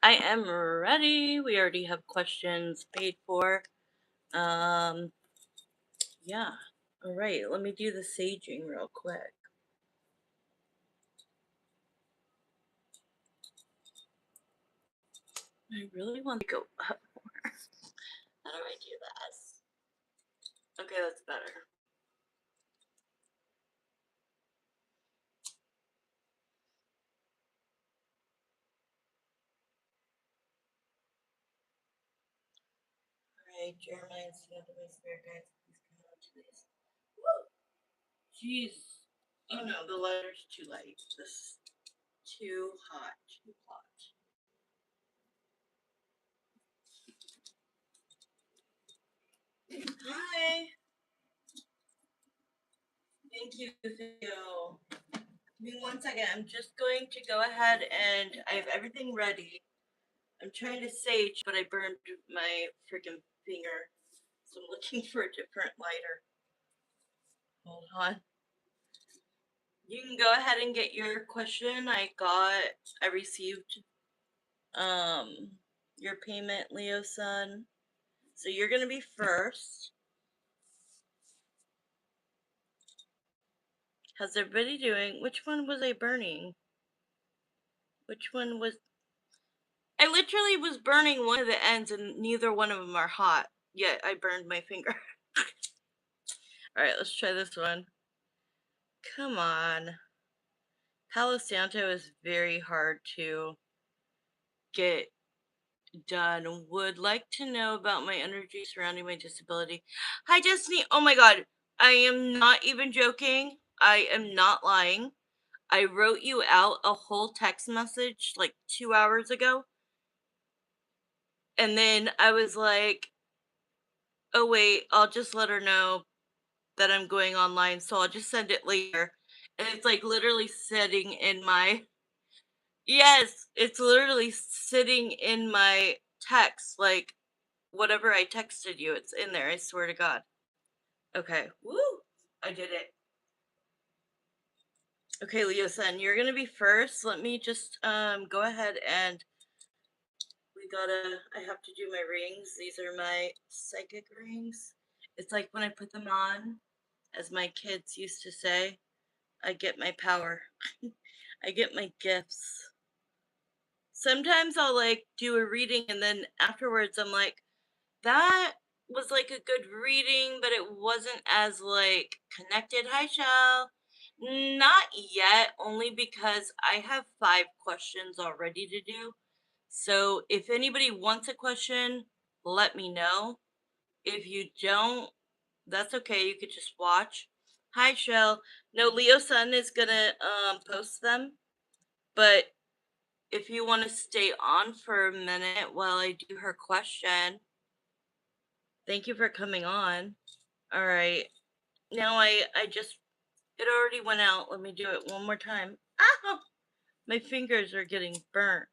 I am ready. We already have questions paid for. Um, yeah. All right, let me do the saging real quick. I really want to go up more. How do I do this? Okay, that's better. All right, Jeremiah, stand up, my spirit guides. Please come on to this. Woo! Jeez. Oh no, the letter's too light. This is too hot. Too hot. Hi. Thank you. Thank you. Give me 1 second. I'm just going to go ahead and I have everything ready. I'm trying to sage, but I burned my freaking finger. So I'm looking for a different lighter. Hold on. You can go ahead and get your question. I received um your payment, Leo Sun. So you're gonna be first. How's everybody doing? Which one was I burning? Which one was I literally was burning one of the ends and neither one of them are hot. Yet I burned my finger. Alright, let's try this one. Come on. Palo Santo is very hard to get done. Would like to know about my energy surrounding my disability. Hi, Destiny. Oh my god. I am not even joking. I am not lying. I wrote you out a whole text message like 2 hours ago. And then I was like, oh wait, I'll just let her know that I'm going online. So I'll just send it later. And it's like literally sitting in my yes, it's literally sitting in my text, like whatever I texted you, it's in there. I swear to God. Okay, woo! I did it. Okay, Leo Sun, you're gonna be first. Let me just go ahead and I have to do my rings. These are my psychic rings. It's like when I put them on, as my kids used to say, I get my power. I get my gifts. Sometimes I'll like do a reading and then afterwards I'm like, that was like a good reading, but it wasn't as like connected. Hi, Shell. Not yet, only because I have 5 questions already to do. So if anybody wants a question, let me know. If you don't, that's okay. You could just watch. Hi, Shell. No, Leo Sun is gonna post them, but if you want to stay on for a minute while I do her question, thank you for coming on. All right. Now I just it already went out. Let me do it one more time. Ah! My fingers are getting burnt.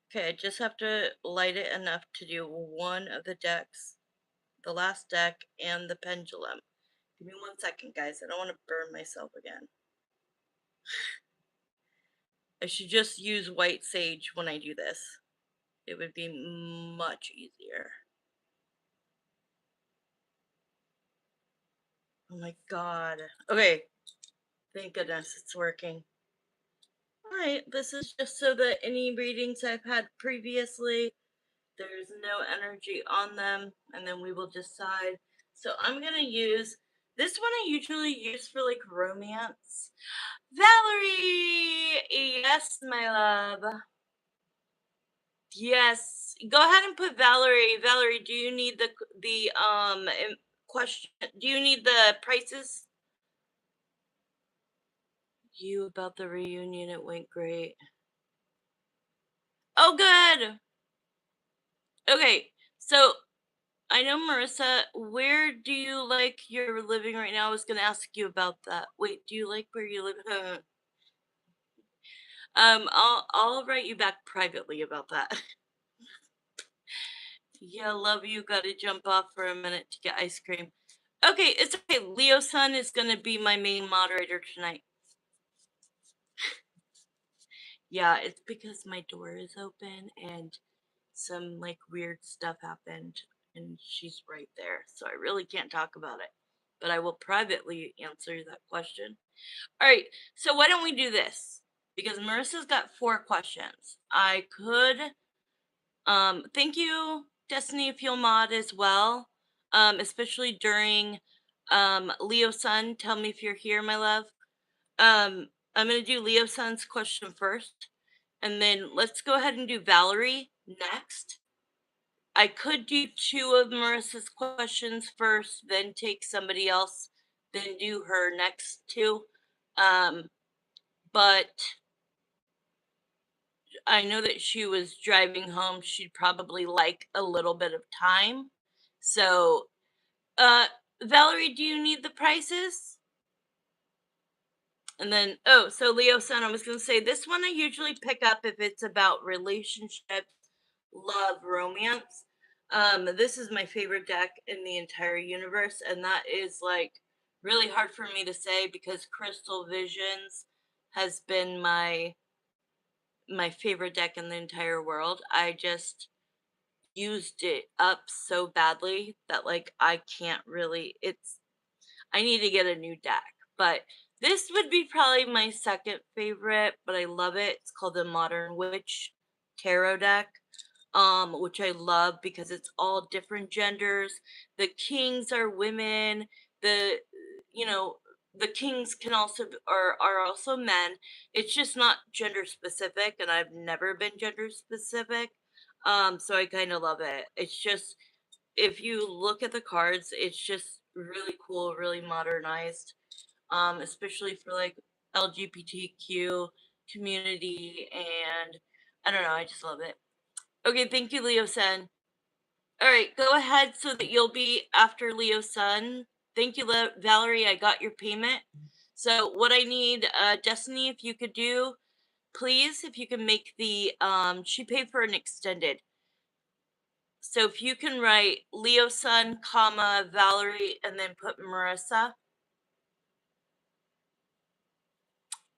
Okay, I just have to light it enough to do one of the decks, the last deck and the pendulum. Give me 1 second, guys. I don't want to burn myself again. I should just use white sage when I do this. It would be much easier. Oh my god. Okay. Thank goodness it's working. Alright, this is just so that any readings I've had previously, there's no energy on them, and then we will decide. So I'm gonna use this one I usually use for like romance. Valerie! Yes, my love. Yes. Go ahead and put Valerie. Valerie, do you need the question? Do you need the prices? You about the reunion, it went great. Oh, good. Okay, so I know Marissa. Where do you like your living right now? I was gonna ask you about that. Wait, do you like where you live? I'll write you back privately about that. Yeah, love you. Got to jump off for a minute to get ice cream. Okay, it's okay. Leo Sun is gonna be my main moderator tonight. Yeah, it's because my door is open and some like weird stuff happened and she's right there. So I really can't talk about it. But I will privately answer that question. All right. So why don't we do this? Because Marissa's got 4 questions. I could thank you, Destiny, if you'll mod as well. Especially during Leo Sun. Tell me if you're here, my love. I'm gonna do Leo Sun's question first. And then let's go ahead and do Valerie next. I could do 2 of Marissa's questions first, then take somebody else, then do her next 2. But I know that she was driving home. She'd probably like a little bit of time. So, uh, Valerie, do you need the prices? And then, oh, so Leo Sun, I was going to say this one I usually pick up if it's about relationships, love, romance. This is my favorite deck in the entire universe, and that is like really hard for me to say because Crystal Visions has been my favorite deck in the entire world. I just used it up so badly that like I can't really I need to get a new deck. But this would be probably my second favorite, but I love it. It's called the Modern Witch Tarot deck, which I love because it's all different genders. The kings are women. The you know the kings can also are also men. It's just not gender specific, and I've never been gender specific. So I kind of love it. It's just if you look at the cards, it's just really cool, really modernized, especially for like LGBTQ community, and I don't know, I just love it. Okay, thank you, Leo Sun. All right, go ahead so that you'll be after Leo Sun. Thank you, Valerie. I got your payment. So what I need, Destiny, if you could do, please, if you can make the she paid for an extended. So if you can write Leo Sun, comma, Valerie, and then put Marissa.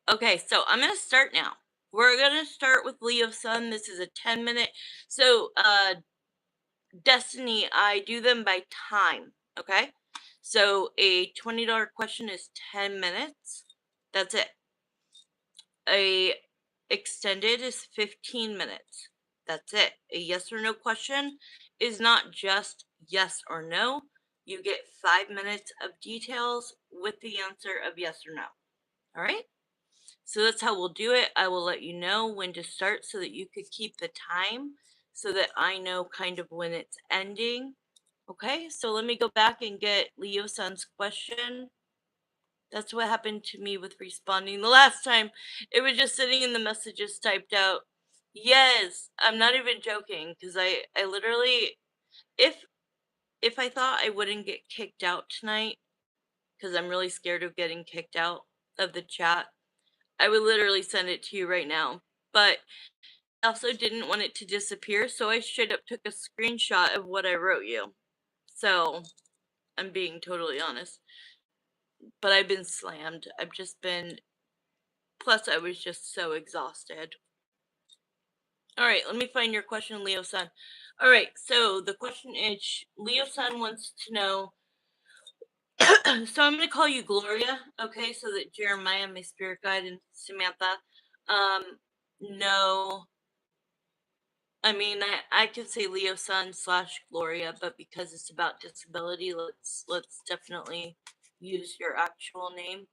Okay, so I'm gonna start now. We're gonna start with Leo Sun. This is a 10-minute. So Destiny, I do them by time. Okay. So a $20 question is 10 minutes. That's it. A extended is 15 minutes. That's it. A yes or no question is not just yes or no. You get 5 minutes of details with the answer of yes or no. All right. So that's how we'll do it. I will let you know when to start so that you could keep the time so that I know kind of when it's ending. Okay, so let me go back and get Leo Sun's question. That's what happened to me with responding the last time. It was just sitting in the messages typed out. Yes, I'm not even joking because I literally if if I thought I wouldn't get kicked out tonight because I'm really scared of getting kicked out of the chat, I would literally send it to you right now. But I also didn't want it to disappear, so I straight up took a screenshot of what I wrote you. So I'm being totally honest. But I've been slammed. I've just been, plus, I was just so exhausted. All right, let me find your question, Leo Sun. All right, so the question is Leo Sun wants to know. So I'm going to call you Gloria, okay, so that Jeremiah, my spirit guide, and Samantha know. I mean, I could say Leo Sun slash Gloria, but because it's about disability, let's definitely use your actual name.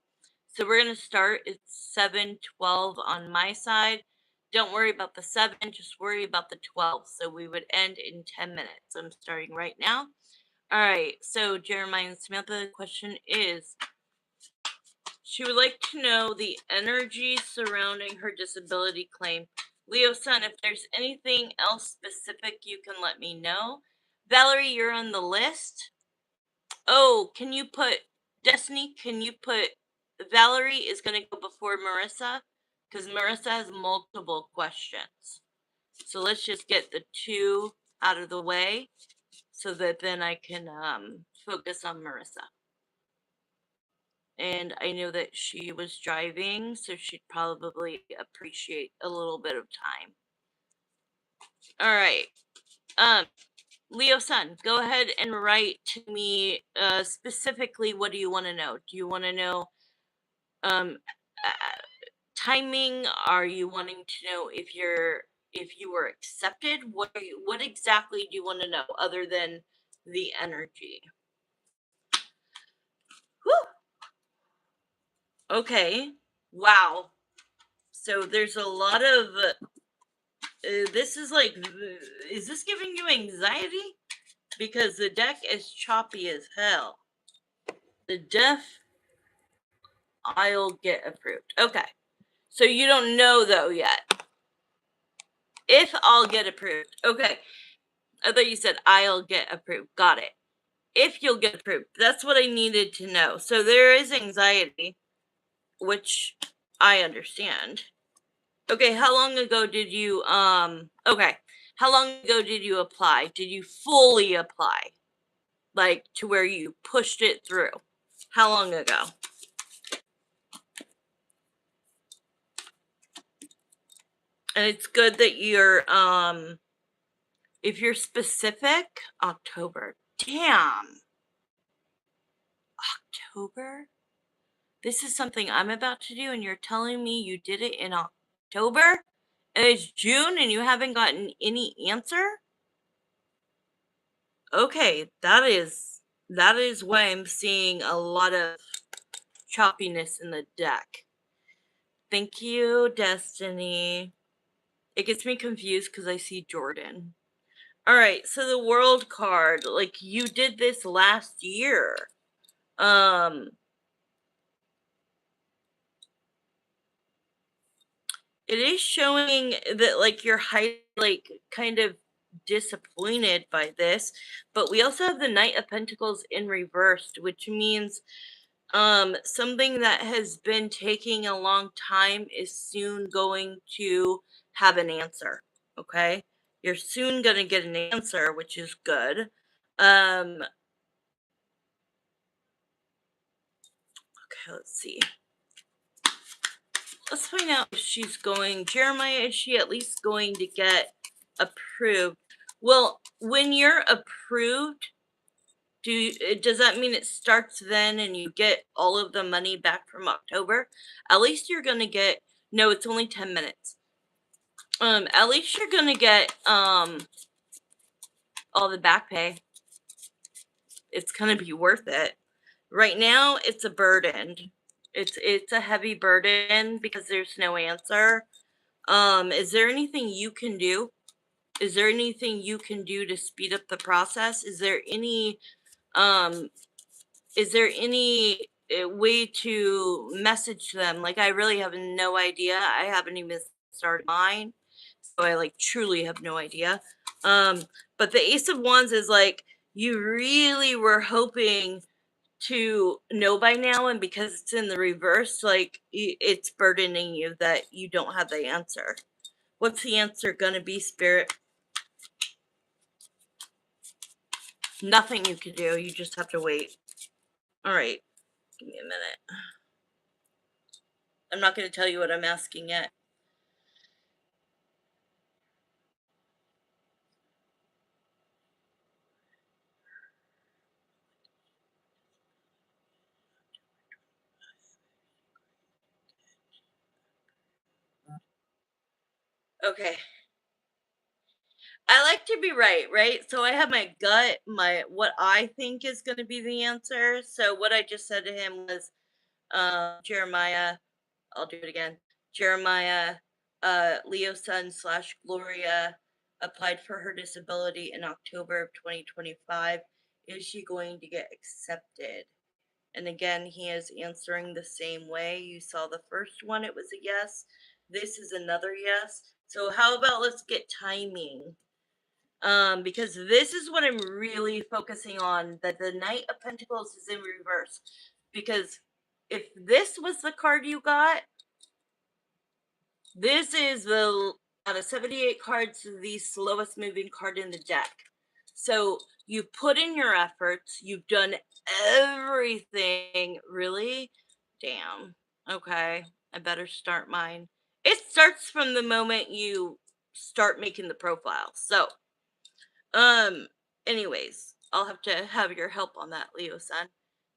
So we're gonna start. It's 7:12 on my side. Don't worry about the 7, just worry about the 12. So we would end in 10 minutes. I'm starting right now. All right. So Jeremiah and Samantha, the question is, she would like to know the energy surrounding her disability claim. Leo Sun, if there's anything else specific, you can let me know. Valerie, you're on the list. Oh, can you put Destiny? Can you put Valerie is going to go before Marissa? Because Marissa has multiple questions. So let's just get the 2 out of the way so that then I can focus on Marissa. and I know that she was driving, so she'd probably appreciate a little bit of time. All right. Um, Leo Sun, go ahead and write to me specifically what do you want to know? Do you want to know um, uh, timing? Are you wanting to know if you were accepted? What exactly do you want to know other than the energy? Whew. Okay. Wow. So there's a lot of this is like is this giving you anxiety? Because the deck is choppy as hell. The deaf I'll get approved. Okay. So you don't know though yet. If I'll get approved. Okay. I thought you said I'll get approved. Got it. If you'll get approved. That's what I needed to know. So there is anxiety, which I understand. Okay, how long ago did you okay. How long ago did you apply? Did you fully apply? Like to where you pushed it through? How long ago? And it's good that you're if you're specific, October. Damn. October? This is something I'm about to do and you're telling me you did it in October? And it's June and you haven't gotten any answer? Okay, that is why I'm seeing a lot of choppiness in the deck. Thank you, Destiny. It gets me confused because I see Jordan. All right, so the world card, like you did this last year. It is showing that like you're like kind of disappointed by this, but we also have the Knight of Pentacles in reversed, which means something that has been taking a long time is soon going to have an answer. Okay, you're soon going to get an answer, which is good. Okay, let's see. Let's find out if she's going. Jeremiah, is she at least going to get approved? Well, when you're approved, does that mean it starts then and you get all of the money back from October? At least you're gonna get. No, it's only 10 minutes. At least you're gonna get all the back pay. It's gonna be worth it. Right now, it's a burden. It's a heavy burden because there's no answer. Is there anything you can do? Is there anything you can do to speed up the process? Um is there any way to message them? Like I really have no idea. I haven't even started mine. So I like truly have no idea. Um but the Ace of Wands is like you really were hoping to know by now, and because it's in the reverse, like it's burdening you that you don't have the answer. What's the answer gonna be, Spirit? Nothing you can do. You just have to wait. All right. Give me a minute. I'm not going to tell you what I'm asking yet. Okay. I like to be right, right? So I have my gut, my what I think is going to be the answer. So what I just said to him was, Jeremiah, I'll do it again. Jeremiah, Leo Sun slash Gloria applied for her disability in October of 2025. Is she going to get accepted? And again, he is answering the same way. You saw the first one, it was a yes. This is another yes. So how about let's get timing? Because this is what I'm really focusing on, that the Knight of Pentacles is in reverse. Because if this was the card you got, this is the out of 78 cards, the slowest moving card in the deck. So you put in your efforts, you've done everything really, Damn. Okay. I better start mine. It starts from the moment you start making the profile. So, um, anyways, I'll have to have your help on that, Leo-san,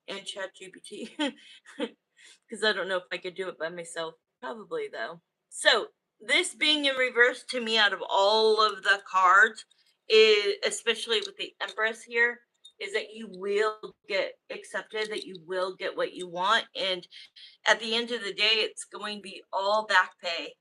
and ChatGPT, because I don't know if I could do it by myself. Probably though. So this being in reverse to me out of all of the cards is, especially with the Empress here, is that you will get accepted, that you will get what you want, and at the end of the day, it's going to be all back pay,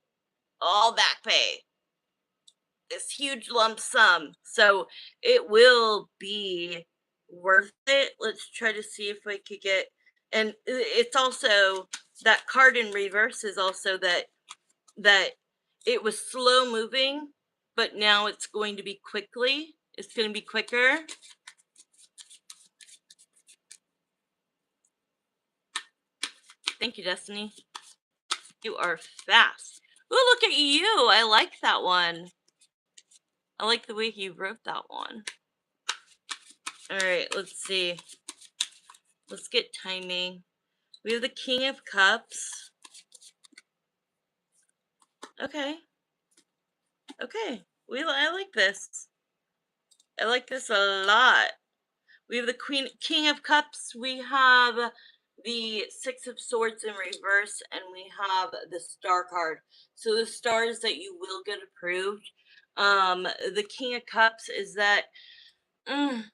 this huge lump sum. So it will be worth it. Let's try to see if we could get, and it's also that card in reverse is also that it was slow moving, but now it's going to be quickly. It's going to be quicker. Thank you, Destiny. You are fast. Oh, look at you. I like that one. I like the way he wrote that one. All right, let's see. Let's get timing. We have the King of Cups. Okay. Okay. I like this. I like this a lot. We have the King of Cups. We have the Six of Swords in reverse, and we have the Star card. So the stars that you will get approved. The King of Cups is that Mm,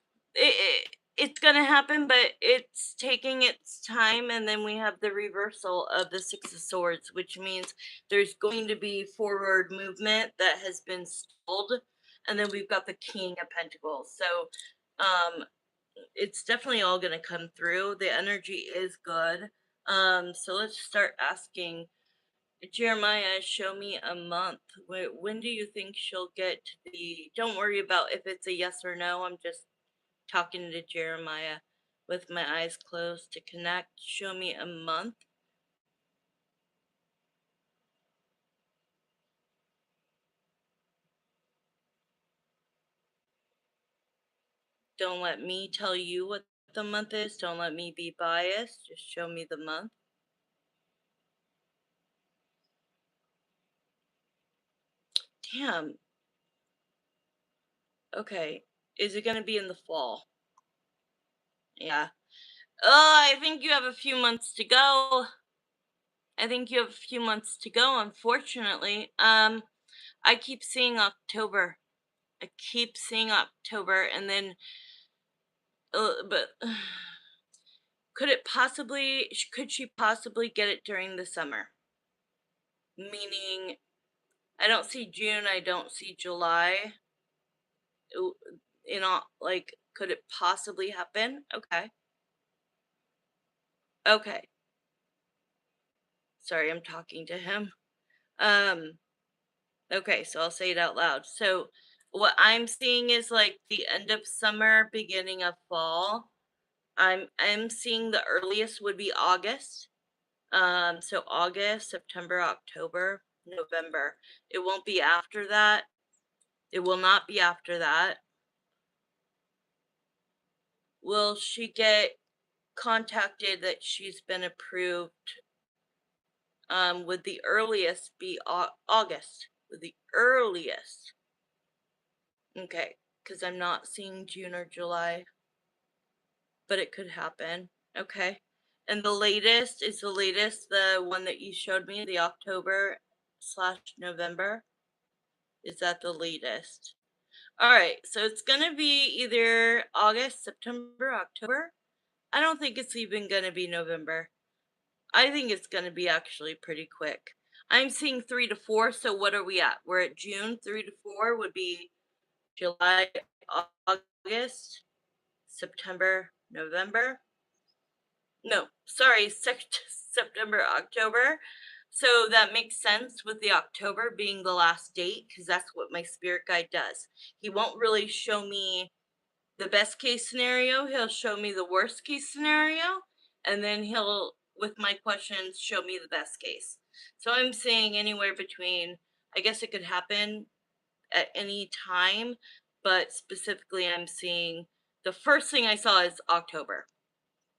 it's gonna happen, but it's taking its time. And then we have the reversal of the Six of Swords, which means there's going to be forward movement that has been stalled. And then we've got the King of Pentacles. So it's definitely all gonna come through. The energy is good. So let's start asking Jeremiah, show me a month. When do you think she'll get to the? Don't worry about if it's a yes or no. I'm just talking to Jeremiah with my eyes closed to connect. Show me a month. Don't let me tell you what the month is. Don't let me be biased. Just show me the month. Damn. Okay. Is it going to be in the fall? Yeah. I think you have a few months to go. I think you have a few months to go, unfortunately. I keep seeing October. I keep seeing October, and then, but could she possibly get it during the summer? Meaning, I don't see June, I don't see July. Like, could it possibly happen? Okay. Okay. Sorry, I'm talking to him. Um, okay, so I'll say it out loud. So, what I'm seeing is like the end of summer, beginning of fall. I'm seeing the earliest would be August. So August, September, October, November. It won't be after that. It will not be after that. Will she get contacted that she's been approved? Would the earliest be August? Would the earliest? Okay, because I'm not seeing June or July, but it could happen. Okay. And the latest is the one that you showed me, the October/November. Is that the latest? All right, so it's gonna be either August, September, October. I don't think it's even gonna be November. I think it's gonna be actually pretty quick. I'm seeing 3 to 4. So what are we at? We're at June. 3 to 4 would be July, August, September, November. No, sorry, September, October. So that makes sense with the October being the last date because that's what my spirit guide does. He won't really show me the best case scenario, he'll show me the worst case scenario, and then he'll, with my questions, show me the best case. So I'm saying anywhere between, I guess it could happen at any time, but specifically, I'm seeing the first thing I saw is October.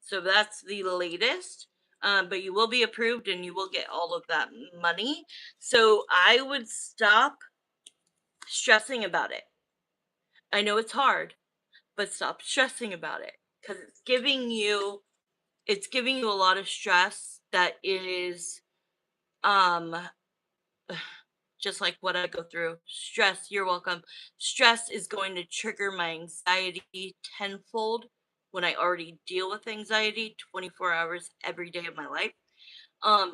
So that's the latest. but you will be approved and you will get all of that money. So I would stop stressing about it. I know it's hard, but stop stressing about it because it's giving you a lot of stress that is um just like what I go through. Stress, you're welcome. Stress is going to trigger my anxiety tenfold when I already deal with anxiety 24 hours every day of my life.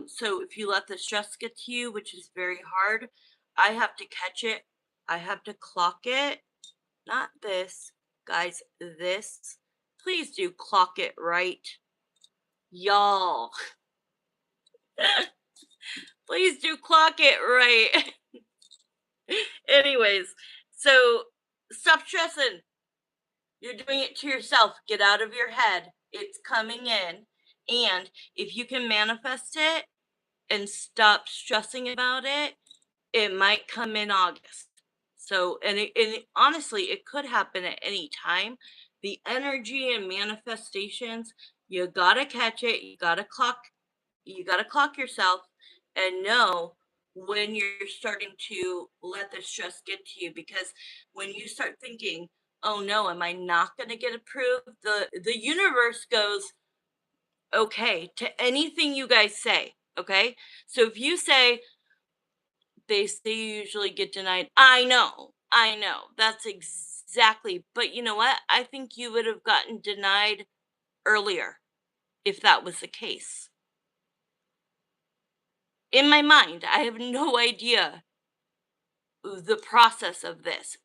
So if you let the stress get to you, which is very hard, I have to catch it. I have to clock it. Not this, guys, this. Please do clock it right. Y'all, please do clock it right. Anyways, so stop stressing. You're doing it to yourself. Get out of your head. It's coming in. And if you can manifest it and stop stressing about it, it might come in August. So, honestly, it could happen at any time. The energy and manifestations, you gotta catch it. You gotta clock yourself and know when you're starting to let the stress get to you, because when you start thinking, oh no, am I not going to get approved, the universe goes okay to anything you guys say. Okay, so if you say, they say you usually get denied, I know that's exactly, but you know what, I think you would have gotten denied earlier if that was the case. In my mind, I have no idea the process of this.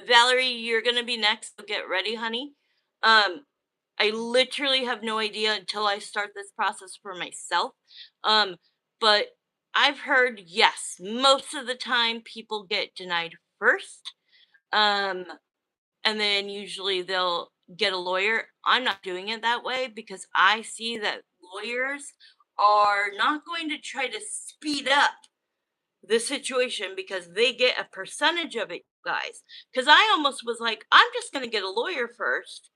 Valerie, you're gonna be next, so get ready, honey. Um, I literally have no idea until I start this process for myself. Um, but I've heard, yes, most of the time people get denied first. Um, and then usually they'll get a lawyer. I'm not doing it that way because I see that lawyers are not going to try to speed up the situation because they get a percentage of it, guys. Because I almost was like, I'm just going to get a lawyer first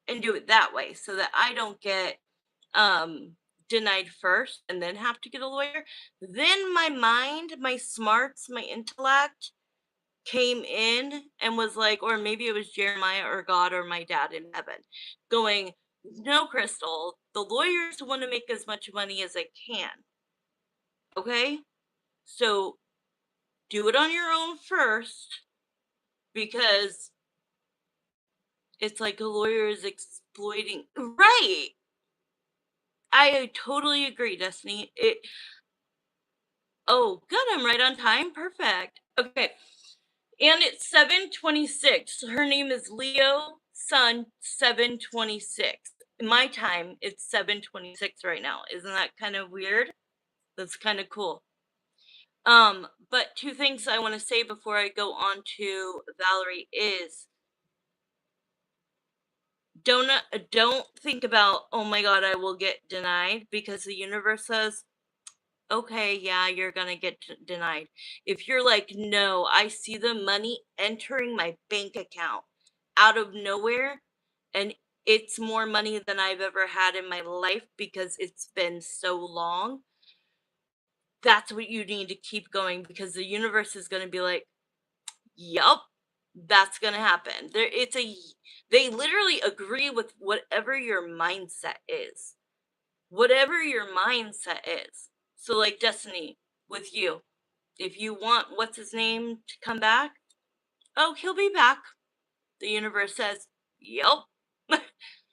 and do it that way so that I don't get um denied first and then have to get a lawyer. Then my mind, my smarts, my intellect came in and was like, or maybe it was Jeremiah or God or my dad in heaven going, no, Crystal, the lawyers want to make as much money as they can. Okay, so do it on your own first, because it's like a lawyer is exploiting. Right. I totally agree, Destiny. Oh, good. I'm right on time. Perfect. Okay. And it's 7:26. Her name is Leo Sun 7:26. My time, it's 7:26 right now. Isn't that kind of weird? That's kind of cool. But two things I want to say before I go on to Valerie is, don't think about, oh my god, I will get denied, because the universe says, okay, yeah, you're gonna get denied. If you're like, no, I see the money entering my bank account out of nowhere, and it's more money than I've ever had in my life because it's been so long, that's what you need to keep going, because the universe is going to be like, yup, that's gonna happen. They literally agree with whatever your mindset is. Whatever your mindset is. So like Destiny, with you, if you want what's his name to come back, oh, he'll be back. The universe says, yup.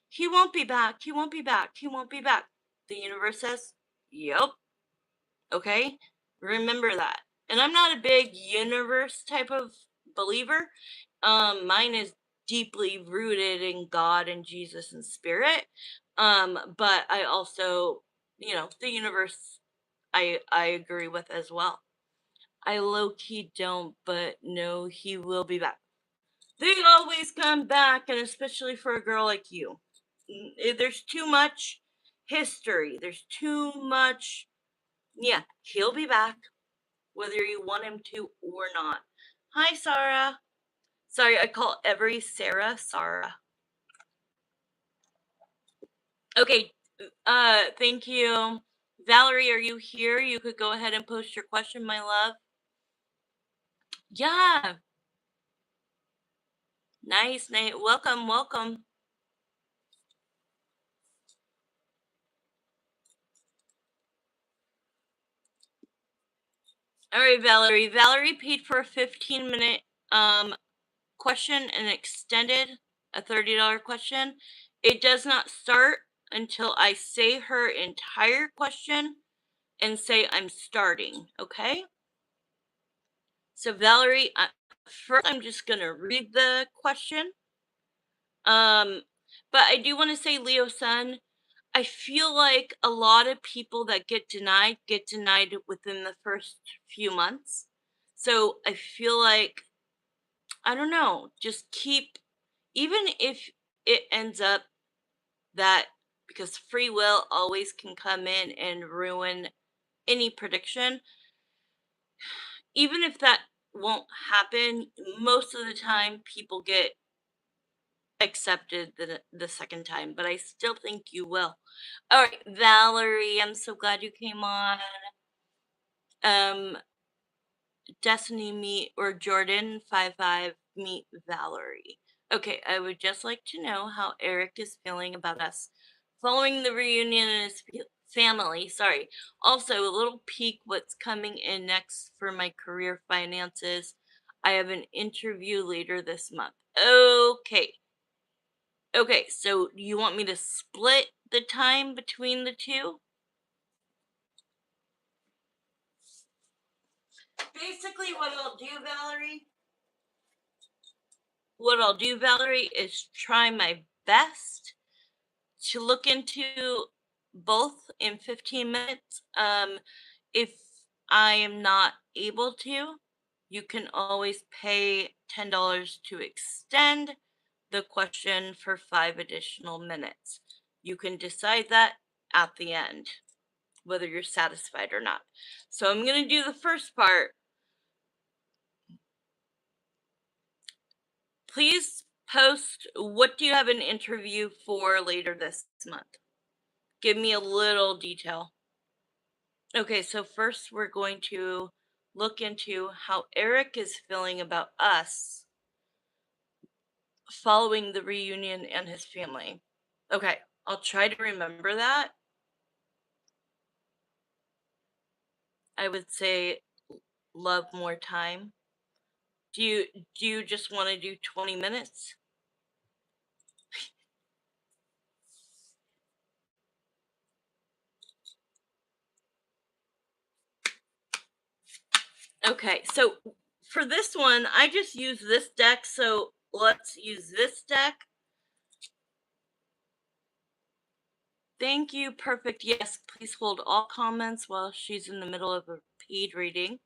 He won't be back. He won't be back. He won't be back. The universe says, yup. Okay? Remember that. And I'm not a big universe type of believer. Mine is deeply rooted in God and Jesus and spirit. But I also, the universe I agree with as well. I low key don't, but no, he will be back. They always come back, and especially for a girl like you. There's too much history. There's too much. Yeah, he'll be back whether you want him to or not. Hi, Sarah. Sorry, I call every Sarah Sarah. Okay, thank you. Valerie, are you here? You could go ahead and post your question, my love. Yeah. Nice, Nate. Welcome, welcome. All right, Valerie. Valerie paid for a 15-minute question and extended a $30 question. It does not start until I say her entire question and say I'm starting, okay? So Valerie, first I'm just going to read the question. But I do want to say, Leo Sun, I feel like a lot of people that get denied within the first few months. So I feel like, I don't know, just keep, even if it ends up that, because free will always can come in and ruin any prediction, even if that won't happen, most of the time people get accepted the second time, but I still think you will. All right, Valerie, I'm so glad you came on. Um, Destiny meet or Jordan 55 meet Valerie. Okay, I would just like to know how Eric is feeling about us following the reunion and his family. Sorry. Also, a little peek what's coming in next for my career finances. I have an interview later this month. Okay. Okay, so you want me to split the time between the two? Basically, what I'll do, Valerie, is try my best to look into both in 15 minutes. If I am not able to, you can always pay $10 to extend the question for 5 additional minutes. You can decide that at the end, whether you're satisfied or not. So I'm going to do the first part. Please post, what do you have an interview for later this month? Give me a little detail. Okay, so first we're going to look into how Eric is feeling about us following the reunion and his family. Okay, I'll try to remember that. I would say love more time. Do you just want to do 20 minutes? Okay, so for this one, I just use this deck, so let's use this deck. Thank you, perfect. Yes, please hold all comments while she's in the middle of a paid reading.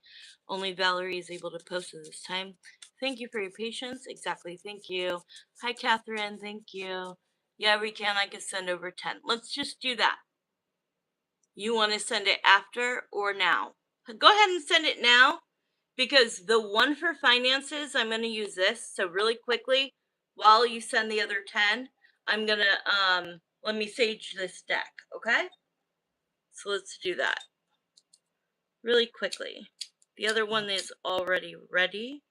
Only Valerie is able to post at this time. Thank you for your patience. Exactly, thank you. Hi, Catherine, thank you. Yeah, we can. I can send over 10. Let's just do that. You want to send it after or now? Go ahead and send it now, because the one for finances, I'm going to use this. So really quickly, while you send the other 10, I'm going to, let me sage this deck, okay? So let's do that really quickly. The other one is already ready.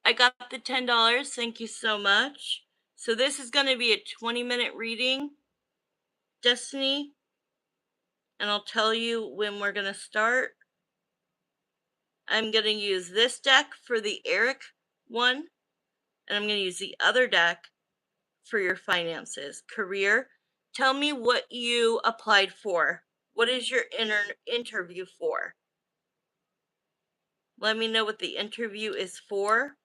I got the $10. Thank you so much. So this is going to be a 20-minute reading, Destiny, and I'll tell you when we're going to start. I'm going to use this deck for the Eric one, and I'm going to use the other deck for your finances. Career, tell me what you applied for. What is your interview for? Let me know what the interview is for,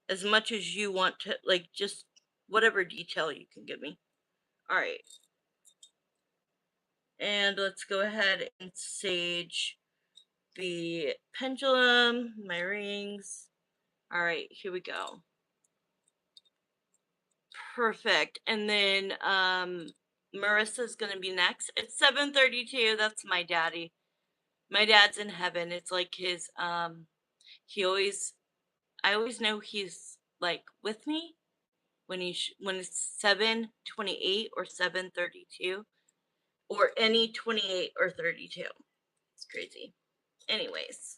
as much as you want to, like, just whatever detail you can give me. All right. And let's go ahead and sage the pendulum, my rings. All right, here we go. Perfect. And then Marissa's gonna be next. It's 7:32. That's my daddy. My dad's in heaven. It's like his he always, I always know he's like with me. when it's 7:28 or 7:32 or any 28 or 32. It's crazy. Anyways,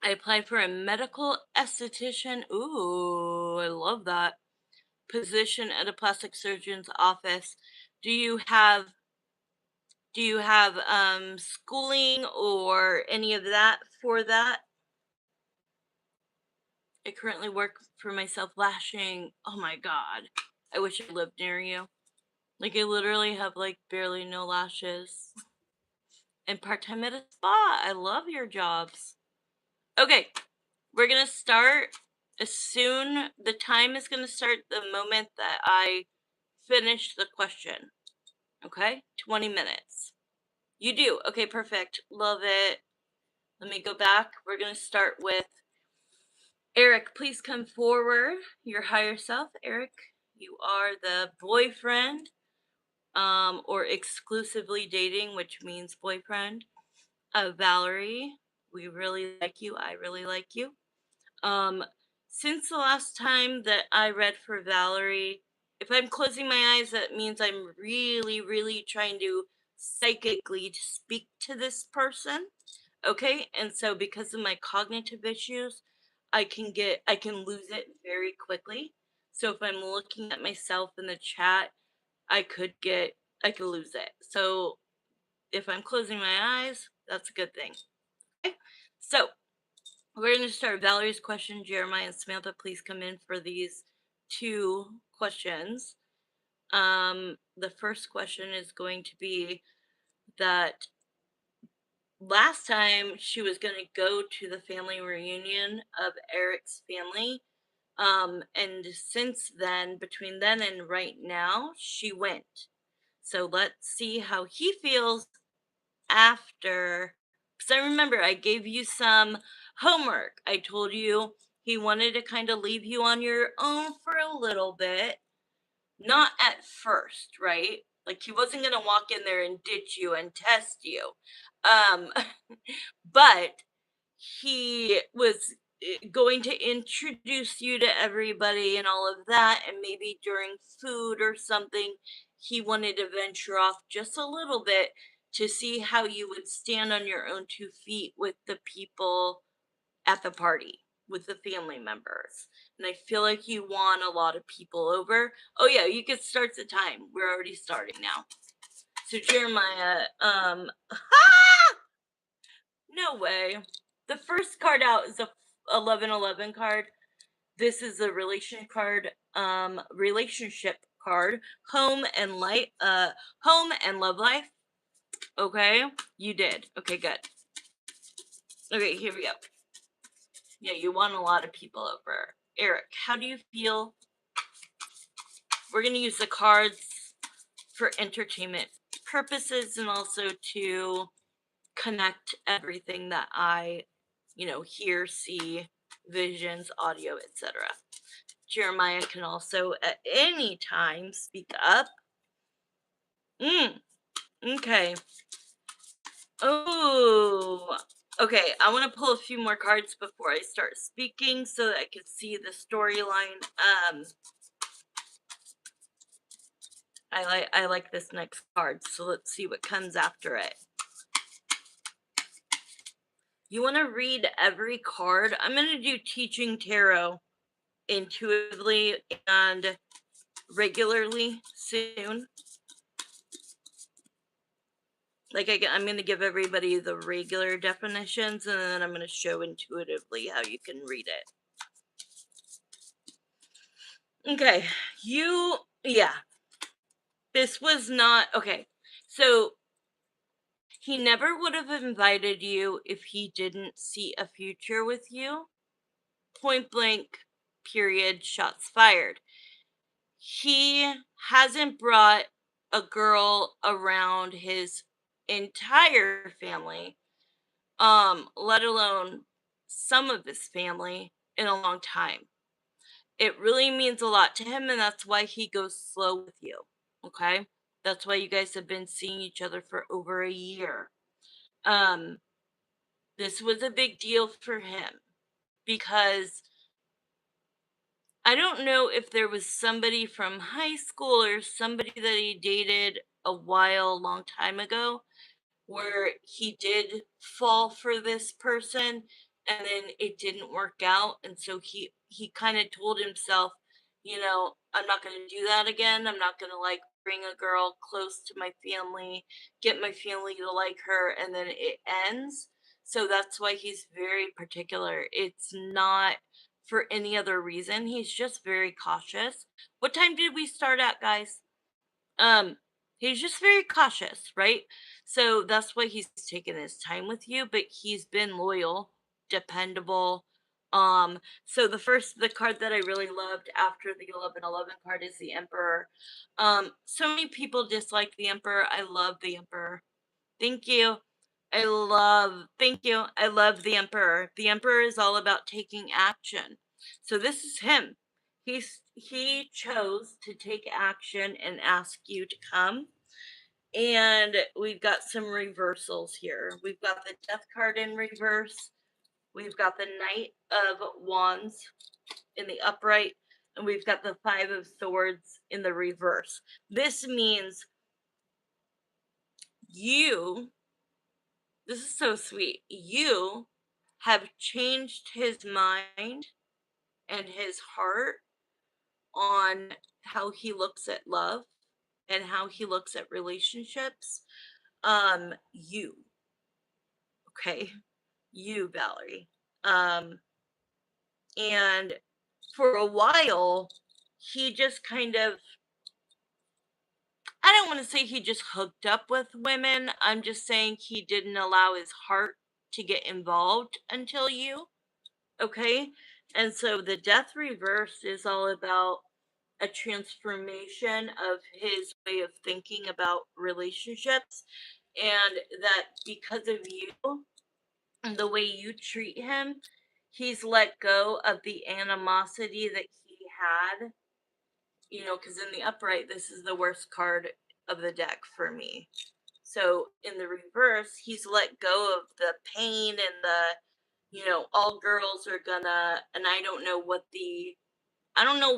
I applied for a medical esthetician. Ooh, I love that position at a plastic surgeon's office. Do you have schooling or any of that for that? I currently work for myself lashing. Oh my god. I wish I lived near you. Like I literally have like barely no lashes. And part-time at a spa. I love your jobs. Okay, we're gonna start as soon the time is gonna start the moment that I finish the question. Okay? 20 minutes. You do. Okay, perfect. Love it. Let me go back. We're gonna start with Eric. Please come forward. Your higher self, Eric. You are the boyfriend, or exclusively dating, which means boyfriend of Valerie. We really like you. I really like you. Um, since the last time that I read for Valerie, if I'm closing my eyes, that means I'm really, really trying to psychically speak to this person. Okay, and so because of my cognitive issues, I can lose it very quickly. So if I'm looking at myself in the chat, I could lose it. So if I'm closing my eyes, that's a good thing. Okay, so we're going to start Valerie's question. Jeremiah and Samantha, please come in for these two questions. The first question is going to be that last time she was going to go to the family reunion of Eric's family. And since then, between then and right now, she went. So let's see how he feels after. Because I remember I gave you some homework. I told you he wanted to kind of leave you on your own for a little bit. Not at first, right? Like he wasn't going to walk in there and ditch you and test you. Um, but he was going to introduce you to everybody and all of that, and maybe during food or something he wanted to venture off just a little bit to see how you would stand on your own 2 feet with the people at the party, with the family members. And I feel like you want a lot of people over. Oh yeah, you could start the time. We're already starting now. So Jeremiah, no way. The first card out is a 1111 card. This is a relationship card. Home and love life. Okay, you did. Okay, good. Okay, here we go. Yeah, you want a lot of people over. Eric, how do you feel? We're gonna use the cards for entertainment purposes and also to connect everything that I, hear, see, visions, audio, etc. Jeremiah can also at any time speak up. Okay. Oh, okay. I want to pull a few more cards before I start speaking so that I can see the storyline. I like this next card, so let's see what comes after it. You want to read every card? I'm going to do Teaching Tarot intuitively and regularly soon. Like I'm going to give everybody the regular definitions, and then I'm going to show intuitively how you can read it. Okay, yeah. This was not okay. So he never would have invited you if he didn't see a future with you. Point blank, period, shots fired. He hasn't brought a girl around his entire family, let alone some of his family, in a long time. It really means a lot to him, and that's why he goes slow with you. Okay? That's why you guys have been seeing each other for over a year. This was a big deal for him because I don't know if there was somebody from high school or somebody that he dated a while, long time ago, where he did fall for this person and then it didn't work out, and so he kind of told himself, I'm not going to do that again. I'm not going to like bring a girl close to my family, get my family to like her, and then it ends. So that's why he's very particular. It's not for any other reason. He's just very cautious. What time did we start at, guys? Um, he's just very cautious, right? So that's why he's taken his time with you, but he's been loyal, dependable. So the card that I really loved after the 1111 card is the Emperor. So many people dislike the Emperor. I love the Emperor. Thank you. Thank you. I love the Emperor. The Emperor is all about taking action. So this is him. He chose to take action and ask you to come. And we've got some reversals here. We've got the Death card in reverse. We've got the Knight of Wands in the upright. And we've got the Five of Swords in the reverse. This means you This is so sweet. You have changed his mind and his heart on how he looks at love and how he looks at relationships. You, okay? You, Valerie. Um, and for a while, he just kind of, I don't want to say he just hooked up with women. I'm just saying he didn't allow his heart to get involved until you. Okay. And so the death reverse is all about a transformation of his way of thinking about relationships. And that because of you and the way you treat him, he's let go of the animosity that he had. Because in the upright, this is the worst card of the deck for me. So in the reverse, he's let go of the pain and all girls are gonna, and I don't know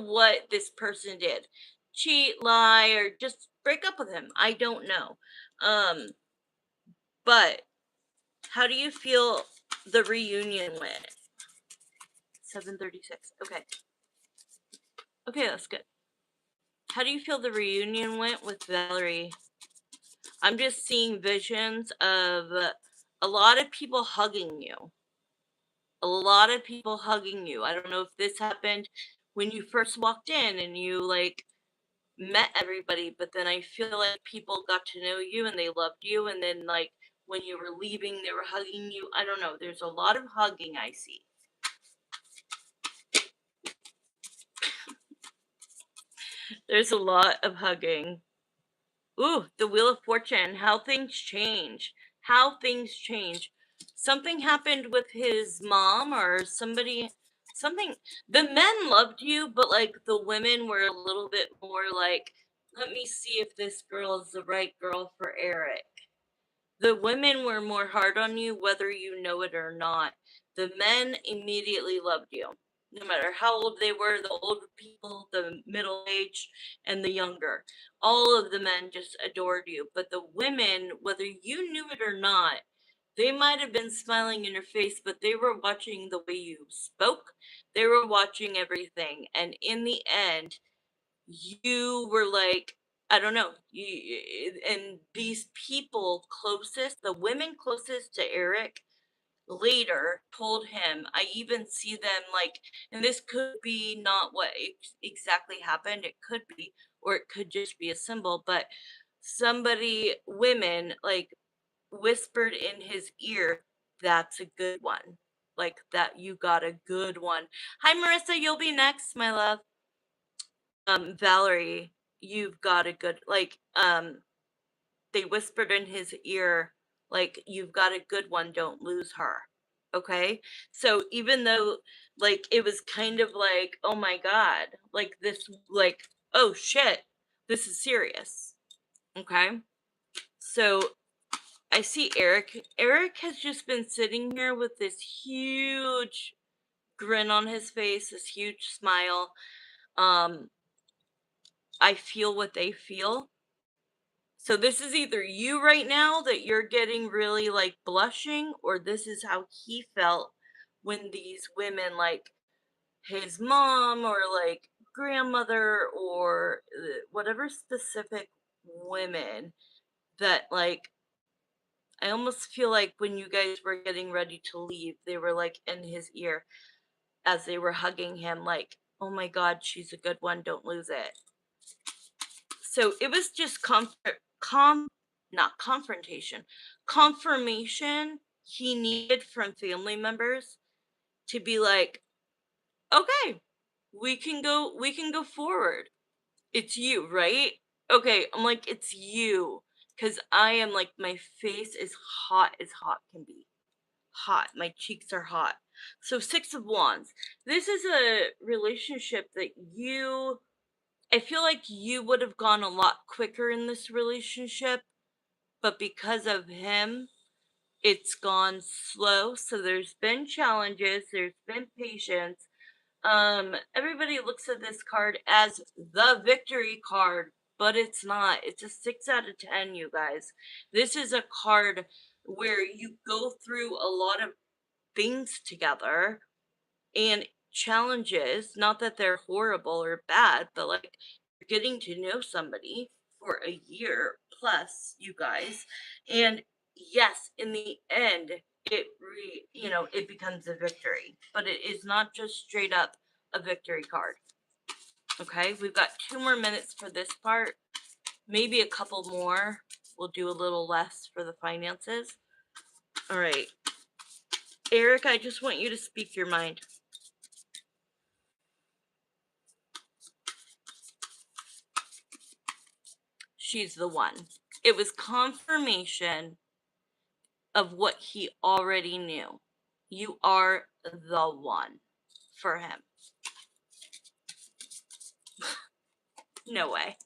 what this person did. Cheat, lie, or just break up with him. I don't know. Um, but how do you feel the reunion went? 7:36. Okay. Okay, that's good. How do you feel the reunion went with Valerie? I'm just seeing visions of a lot of people hugging you. A lot of people hugging you. I don't know if this happened when you first walked in and you like met everybody, but then I feel like people got to know you and they loved you, and then like when you were leaving, they were hugging you. I don't know. There's a lot of hugging I see. There's a lot of hugging. Ooh, the Wheel of Fortune. How things change. How things change. Something happened with his mom or somebody. Something. The men loved you, but like the women were a little bit more like, let me see if this girl is the right girl for Eric. The women were more hard on you, whether you know it or not. The men immediately loved you, no matter how old they were, the older people, the middle age, and the younger. All of the men just adored you. But the women, whether you knew it or not, they might have been smiling in your face, but they were watching the way you spoke. They were watching everything. And in the end, you were like, I don't know, and these people closest, the women closest to Eric later told him, I even see them like, and this could be not what exactly happened, it could be, or it could just be a symbol, but women like whispered in his ear, that's a good one. Like that, you got a good one. Hi, Marissa, you'll be next, my love. Valerie, you've got a good they whispered in his ear, like, you've got a good one, don't lose her. Okay? So even though like it was kind of like, oh my god, like this like, oh shit, this is serious. Okay? So I see Eric. Eric has just been sitting here with this huge grin on his face, this huge smile. Um, I feel what they feel. So this is either you right now that you're getting really like blushing, or this is how he felt when these women, like his mom or like grandmother or whatever specific women that like I almost feel like when you guys were getting ready to leave, they were like in his ear as they were hugging him, like, oh my God, she's a good one, don't lose it. So it was just not confrontation, confirmation he needed from family members to be like, okay, we can go forward. It's you, right? Okay, I'm like, it's you. Because I am like, my face is hot as hot can be. Hot. My cheeks are hot. So, Six of Wands. This is a relationship that I feel like you would have gone a lot quicker in this relationship, but because of him, it's gone slow. So, there's been challenges, there's been patience. Everybody looks at this card as the victory card, but it's not. It's a 6 out of 10, you guys. This is a card where you go through a lot of things together and challenges, not that they're horrible or bad, but like you're getting to know somebody for a year plus, you guys. And yes, in the end, it becomes a victory, but it is not just straight up a victory card. Okay, we've got 2 more minutes for this part, maybe a couple more. We'll do a little less for the finances. All right, Eric, I just want you to speak your mind. She's the one. It was confirmation of what he already knew. You are the one for him. No way.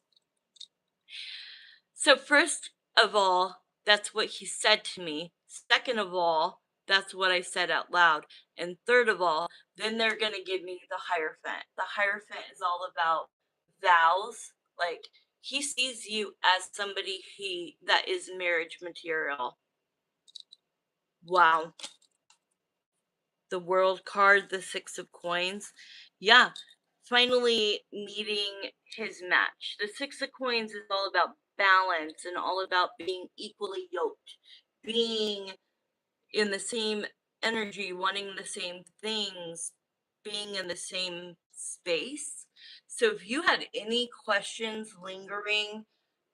So, first of all, that's what he said to me. Second of all, that's what I said out loud. And third of all, then they're going to give me the Hierophant. The Hierophant is all about vows. Like, he sees you as somebody that is marriage material. Wow. The World card, the Six of Coins. Yeah, finally meeting his match. The Six of Coins is all about balance and all about being equally yoked, being in the same energy, wanting the same things, being in the same space. So if you had any questions lingering,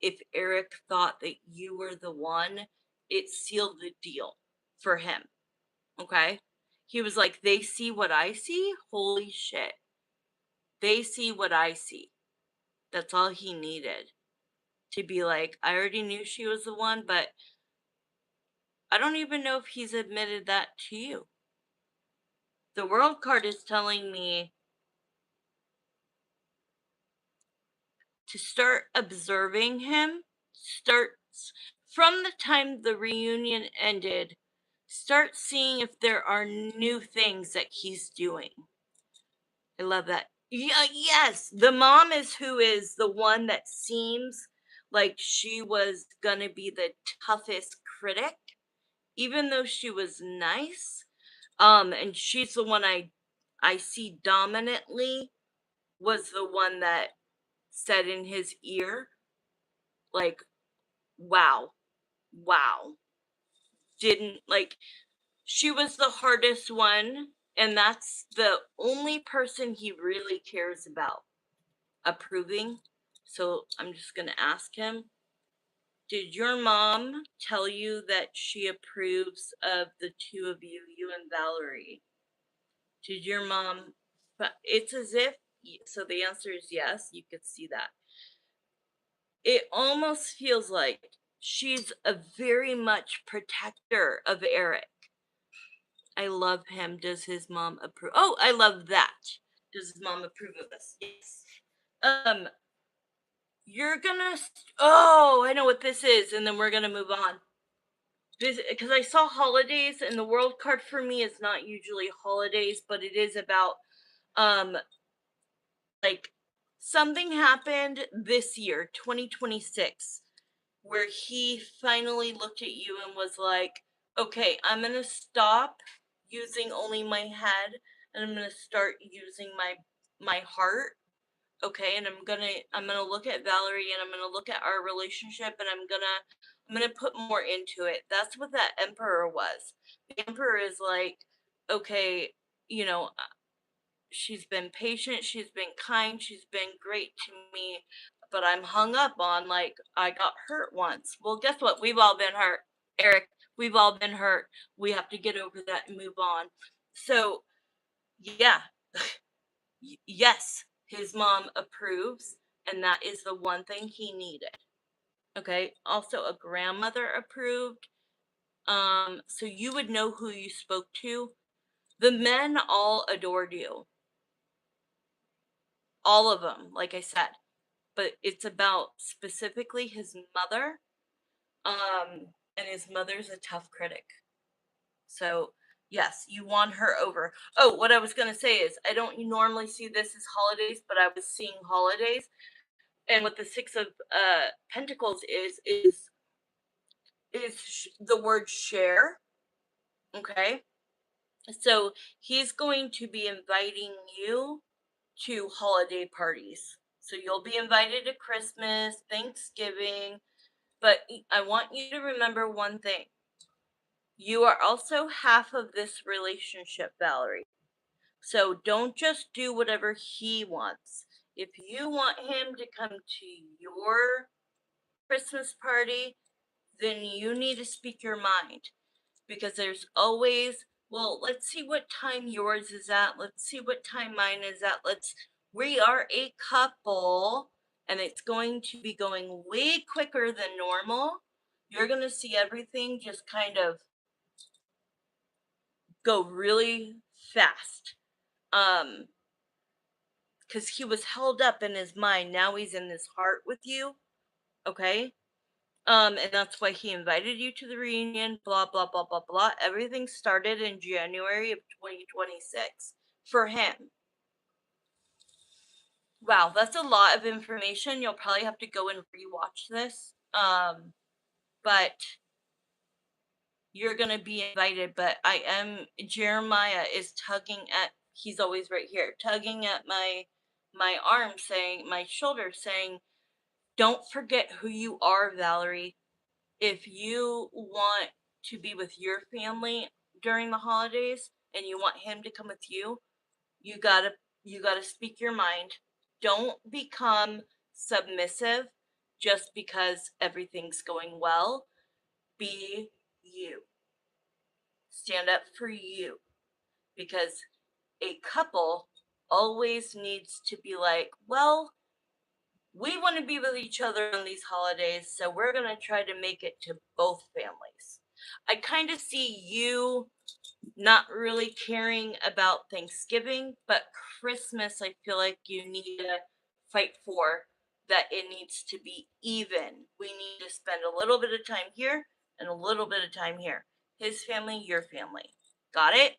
if Eric thought that you were the one, it sealed the deal for him. Okay? He was like, they see what I see? Holy shit. They see what I see. That's all he needed to be like, I already knew she was the one, but I don't even know if he's admitted that to you. The World card is telling me to start observing him, start from the time the reunion ended, start seeing if there are new things that he's doing. I love that. Yeah, yes, the mom is who is the one that seems like she was gonna be the toughest critic, even though she was nice. And she's the one I see dominantly was the one that said in his ear, like, wow, wow. Didn't like she was the hardest one, and that's the only person he really cares about approving. So I'm just going to ask him, did your mom tell you that she approves of the two of you, you and Valerie? Did your mom? But it's as if, so the answer is yes, you could see that. It almost feels like she's a very much protector of Eric. I love him. Does his mom approve? Oh, I love that. Does his mom approve of this? Yes. Um, you're gonna. Oh, I know what this is, and then we're gonna move on. because I saw holidays, and the world card for me is not usually holidays, but it is about um like something happened this year, 2026, where he finally looked at you and was like, "Okay, I'm going to stop using only my head and I'm going to start using my heart." Okay, and I'm gonna look at Valerie and I'm gonna look at our relationship and I'm gonna put more into it. That's what that emperor was. The emperor is like, okay, you know, she's been patient, she's been kind, she's been great to me, but I'm hung up on like I got hurt once. Well, guess what? We've all been hurt, Eric. We've all been hurt. We have to get over that and move on. So, yeah, yes, his mom approves, and that is the one thing he needed. Okay. Also, a grandmother approved. So you would know who you spoke to. The men all adored you, all of them, like I said. But it's about specifically his mother. And his mother's a tough critic. So yes, you won her over. Oh, what I was gonna say is I don't normally see this as holidays, but I was seeing holidays. And what the six of pentacles is the word share. Okay, so he's going to be inviting you to holiday parties, so you'll be invited to Christmas, Thanksgiving, but I want you to remember one thing: you are also half of this relationship, Valerie. So don't just do whatever he wants. If you want him to come to your Christmas party, then you need to speak your mind, because there's always, well, let's see what time yours is at. Let's see what time mine is at. We are a couple, and it's going to be going way quicker than normal. You're going to see everything just kind of go really fast. Because he was held up in his mind. Now he's in his heart with you. Okay. And that's why he invited you to the reunion, blah, blah, blah, blah, blah. Everything started in January of 2026 for him. Wow, that's a lot of information. You'll probably have to go and rewatch this. But you're gonna be invited. But Jeremiah is tugging at, he's always right here, tugging at my arm, saying, my shoulder, saying, don't forget who you are, Valerie. If you want to be with your family during the holidays and you want him to come with you, you gotta you gotta speak your mind. Don't become submissive just because everything's going well. Be you. Stand up for you, because a couple always needs to be like, well, we want to be with each other on these holidays, so we're going to try to make it to both families. I kind of see you not really caring about Thanksgiving, but Christmas, I feel like you need to fight for that. It needs to be even. We need to spend a little bit of time here and a little bit of time here. His family, your family. Got it?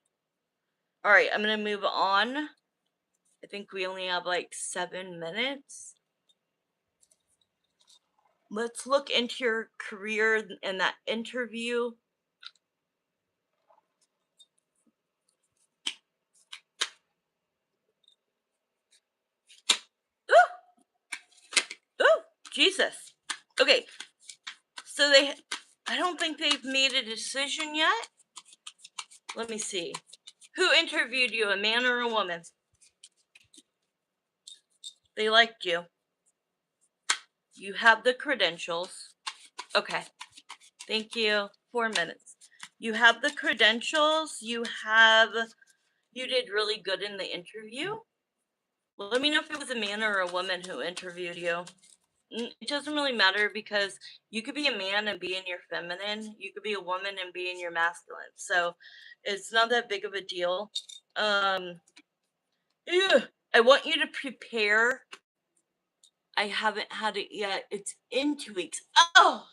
All right, I'm going to move on. I think we only have like 7 minutes. Let's look into your career and that interview. Oh, oh, Jesus. Okay, so I don't think they've made a decision yet. Let me see. Who interviewed you, a man or a woman? They liked you. You have the credentials. Okay, thank you. 4 minutes. You have the credentials. You did really good in the interview. Let me know if it was a man or a woman who interviewed you. It doesn't really matter, because you could be a man and be in your feminine. You could be a woman and be in your masculine. So it's not that big of a deal. I want you to prepare. I haven't had it yet. It's in 2 weeks. Oh,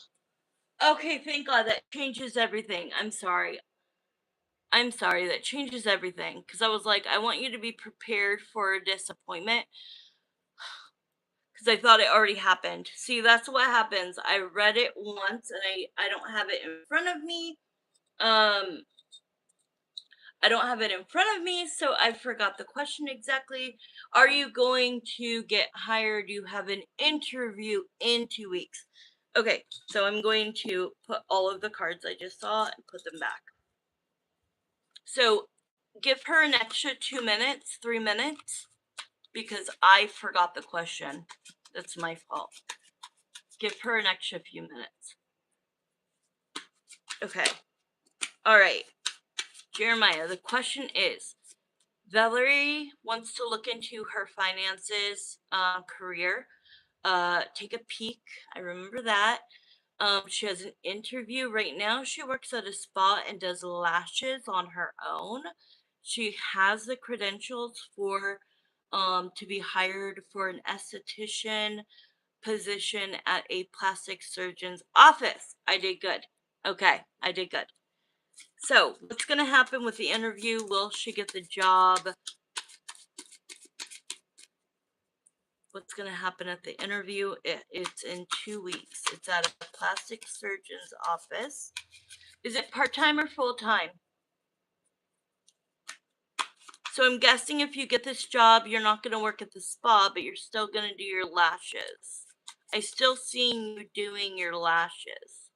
Okay, thank God that changes everything. I'm sorry. I'm sorry, that changes everything. Because I was like, I want you to be prepared for a disappointment because I thought it already happened. See, that's what happens. I read it once and I don't have it in front of me. Um, I don't have it in front of me, so I forgot the question exactly. Are you going to get hired? You have an interview in 2 weeks. Okay, so I'm going to put all of the cards I just saw and put them back. So give her an extra 2 minutes, 3 minutes, because I forgot the question. That's my fault. Give her an extra few minutes. Okay. All right. Jeremiah, the question is, Valerie wants to look into her finances, career. Take a peek. I remember that. She has an interview right now. She works at a spa and does lashes on her own. She has the credentials for to be hired for an esthetician position at a plastic surgeon's office. I did good. Okay, I did good. So, what's going to happen with the interview? Will she get the job? What's going to happen at the interview? It's in 2 weeks. It's at a plastic surgeon's office. Is it part-time or full-time? So I'm guessing if you get this job, you're not going to work at the spa, but you're still going to do your lashes. I still seeing you doing your lashes.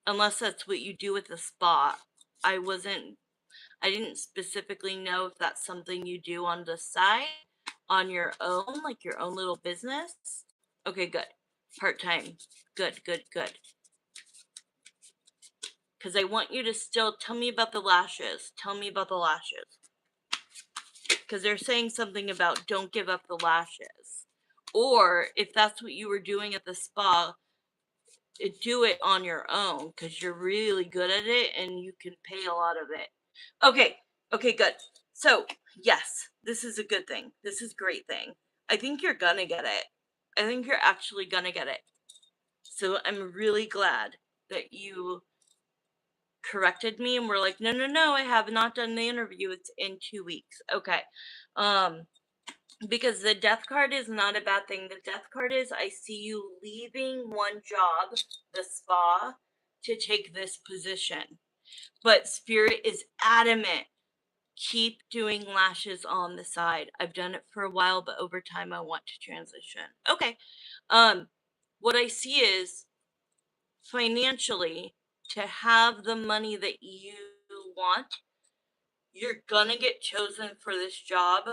Unless that's what you do at the spa. I didn't specifically know if that's something you do on the side, on your own, like your own little business. Okay, good. Part-time. Good, good, good. Because I want you to still tell me about the lashes. Tell me about the lashes. Because they're saying something about don't give up the lashes. Or if that's what you were doing at the spa, do it on your own because you're really good at it and you can pay a lot of it. Okay, okay, good. So, yes, this is a good thing. This is a great thing. I think you're gonna get it. I think you're actually gonna get it. So, I'm really glad that you corrected me and were like, no, no, no, I have not done the interview. It's in 2 weeks. Okay. Um, because the death card is not a bad thing. The death card is I see you leaving one job, the spa, to take this position. But Spirit is adamant. Keep doing lashes on the side. I've done it for a while, but over time I want to transition. Okay. What I see is financially to have the money that you want, you're gonna get chosen for this job.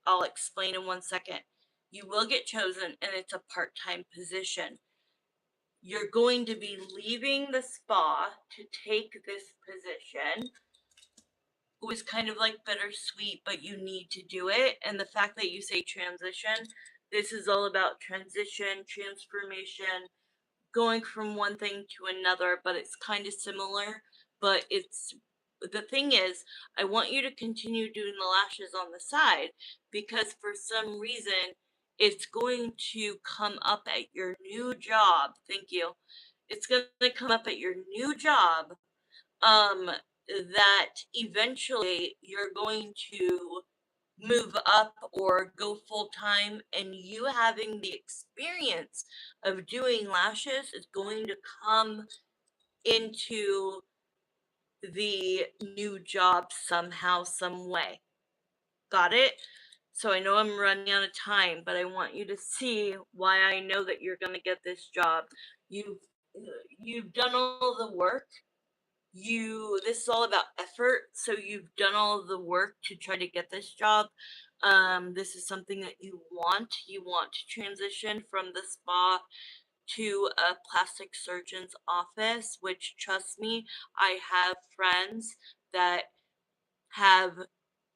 I'll explain in 1 second. You will get chosen, and it's a part-time position. You're going to be leaving the spa to take this position. It was kind of like bittersweet, but you need to do it. And the fact that you say transition, this is all about transition, transformation, going from one thing to another, but it's kind of similar. But it's the thing is, I want you to continue doing the lashes on the side because for some reason it's going to come up at your new job. Thank you. It's going to come up at your new job um that eventually you're going to move up or go full time, and you having the experience of doing lashes is going to come into the new job somehow, some way. Got it? So I know I'm running out of time, but I want you to see why I know that you're going to get this job. You've you've done all the work. This is all about effort, so you've done all of the work to try to get this job. This is something that you want to transition from the spa to a plastic surgeon's office, which, trust me, I have friends that have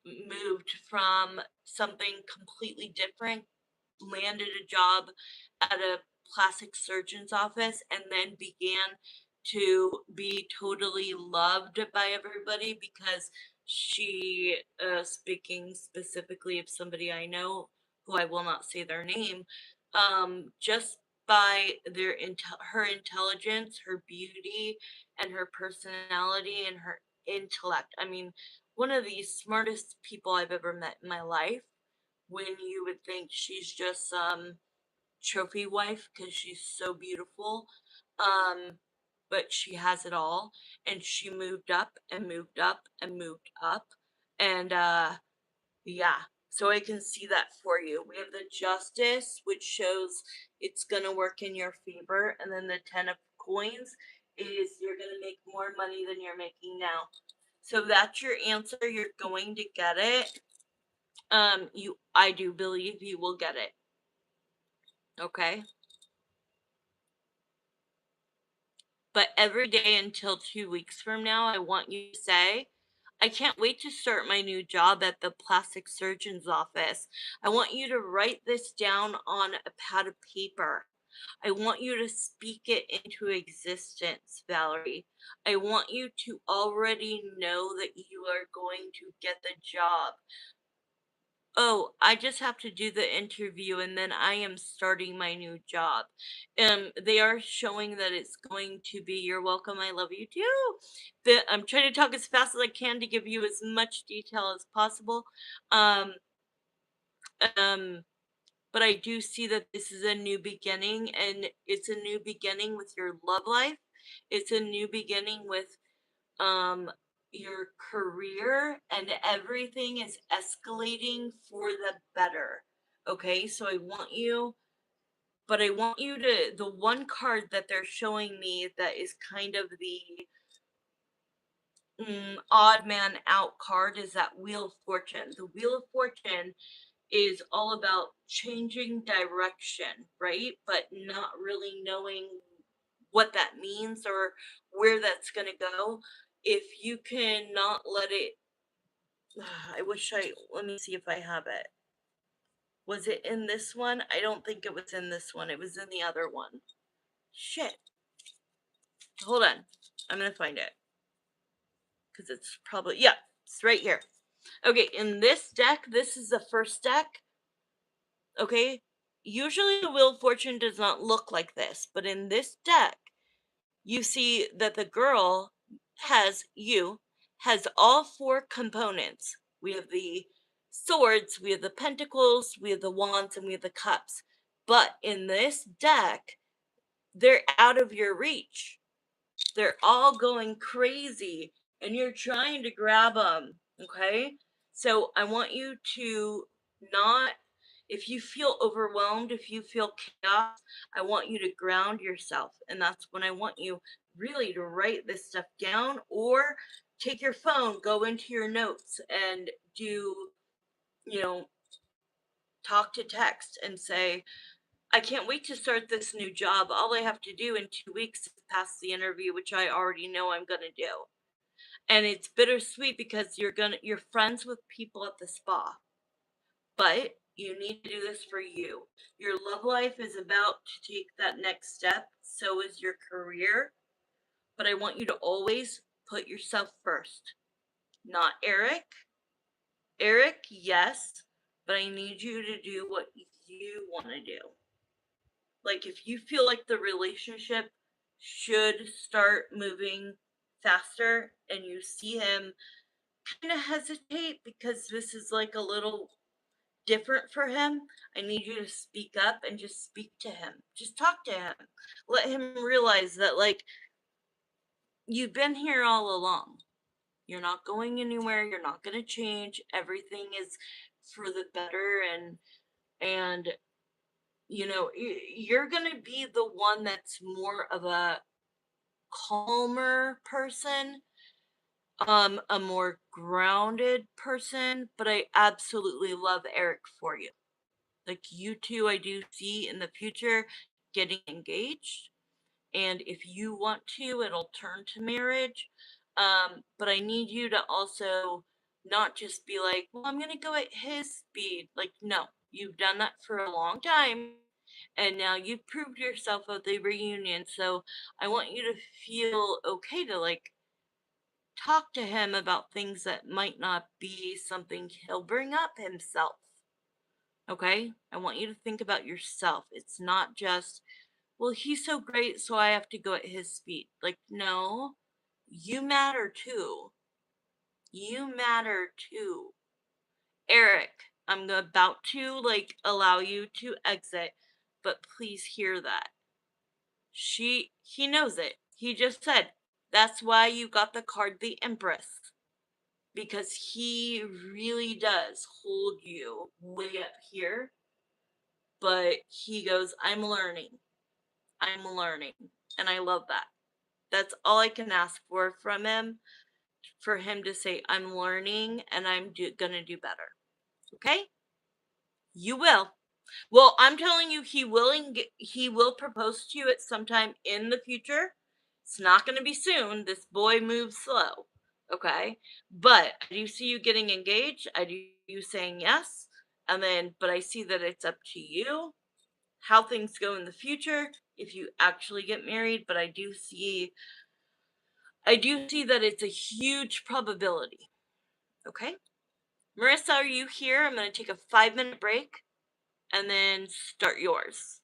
moved from something completely different, landed a job at a plastic surgeon's office, and then began to be totally loved by everybody because she, speaking specifically of somebody I know who I will not say their name, just by her intelligence, her beauty, and her personality and her intellect. I mean, one of the smartest people I've ever met in my life. When you would think she's just some trophy wife because she's so beautiful. Um, but she has it all, and she moved up and moved up and moved up, and yeah. So I can see that for you. We have the Justice, which shows it's gonna work in your favor, and then the Ten of Coins is you're gonna make more money than you're making now. So that's your answer. You're going to get it. I do believe you will get it. Okay. But every day until 2 weeks from now, I want you to say, I can't wait to start my new job at the plastic surgeon's office. I want you to write this down on a pad of paper. I want you to speak it into existence, Valerie. I want you to already know that you are going to get the job. Oh, I just have to do the interview and then I am starting my new job. They are showing that it's going to be you're welcome, I love you too. I'm trying to talk as fast as I can to give you as much detail as possible. Um, um, but I do see that this is a new beginning and it's a new beginning with your love life. It's a new beginning with um your career, and everything is escalating for the better. Okay, so I want you to, the one card that they're showing me that is kind of the odd man out card is that Wheel of Fortune. The Wheel of Fortune is all about changing direction, right? But not really knowing what that means or where that's going to go. If you cannot let it, I wish let me see if I have it. Was it in this one? I don't think it was in this one. It was in the other one. Shit. Hold on. I'm going to find it. Because it's probably, yeah, it's right here. Okay, in this deck, this is the first deck. Okay. Usually the Wheel of Fortune does not look like this, but in this deck, you see that the girl has all four components. We have the swords, we have the pentacles, we have the wands, and we have the cups. But in this deck, they're out of your reach. They're all going crazy and you're trying to grab them. Okay. So I want you to not, if you feel overwhelmed, if you feel chaos, I want you to ground yourself. And that's when I want you really to write this stuff down or take your phone, go into your notes and do, you know, talk to text and say, I can't wait to start this new job. All I have to do in 2 weeks is pass the interview, which I already know I'm going to do. And it's bittersweet because you're friends with people at the spa, but you need to do this for you. Your love life is about to take that next step. So is your career. But I want you to always put yourself first, not Eric. Eric, yes, but I need you to do what you want to do. Like if you feel like the relationship should start moving faster and you see him kind of hesitate because this is like a little different for him, I need you to speak up and just speak to him. Just talk to him. Let him realize that like you've been here all along. You're not going anywhere. You're not going to change. Everything is for the better and you're going to be the one that's more of a calmer person, a more grounded person, but I absolutely love Eric for you. Like you two, I do see in the future getting engaged. And if you want to, it'll turn to marriage. But I need you to also not just be like, well, I'm going to go at his speed. Like, no, you've done that for a long time. And now you've proved yourself at the reunion. So I want you to feel okay to like talk to him about things that might not be something he'll bring up himself. Okay? I want you to think about yourself. It's not just well, he's so great, so I have to go at his speed. Like, no, you matter too. You matter too. Eric, I'm about to like allow you to exit, but please hear that. He knows it. He just said, that's why you got the card the Empress. Because he really does hold you way up here. But he goes, I'm learning. I'm learning. And I love that. That's all I can ask from him, for him to say, I'm learning and I'm gonna do better. Okay? You will. Well, I'm telling you, he will propose to you at some time in the future. It's not going to be soon. This boy moves slow. Okay? But I do see you getting engaged. I do you saying yes. And then, but I see that it's up to you how things go in the future if you actually get married. But I do see that it's a huge probability. Okay? Marissa, are you here? I'm going to take a 5-minute break and then start yours.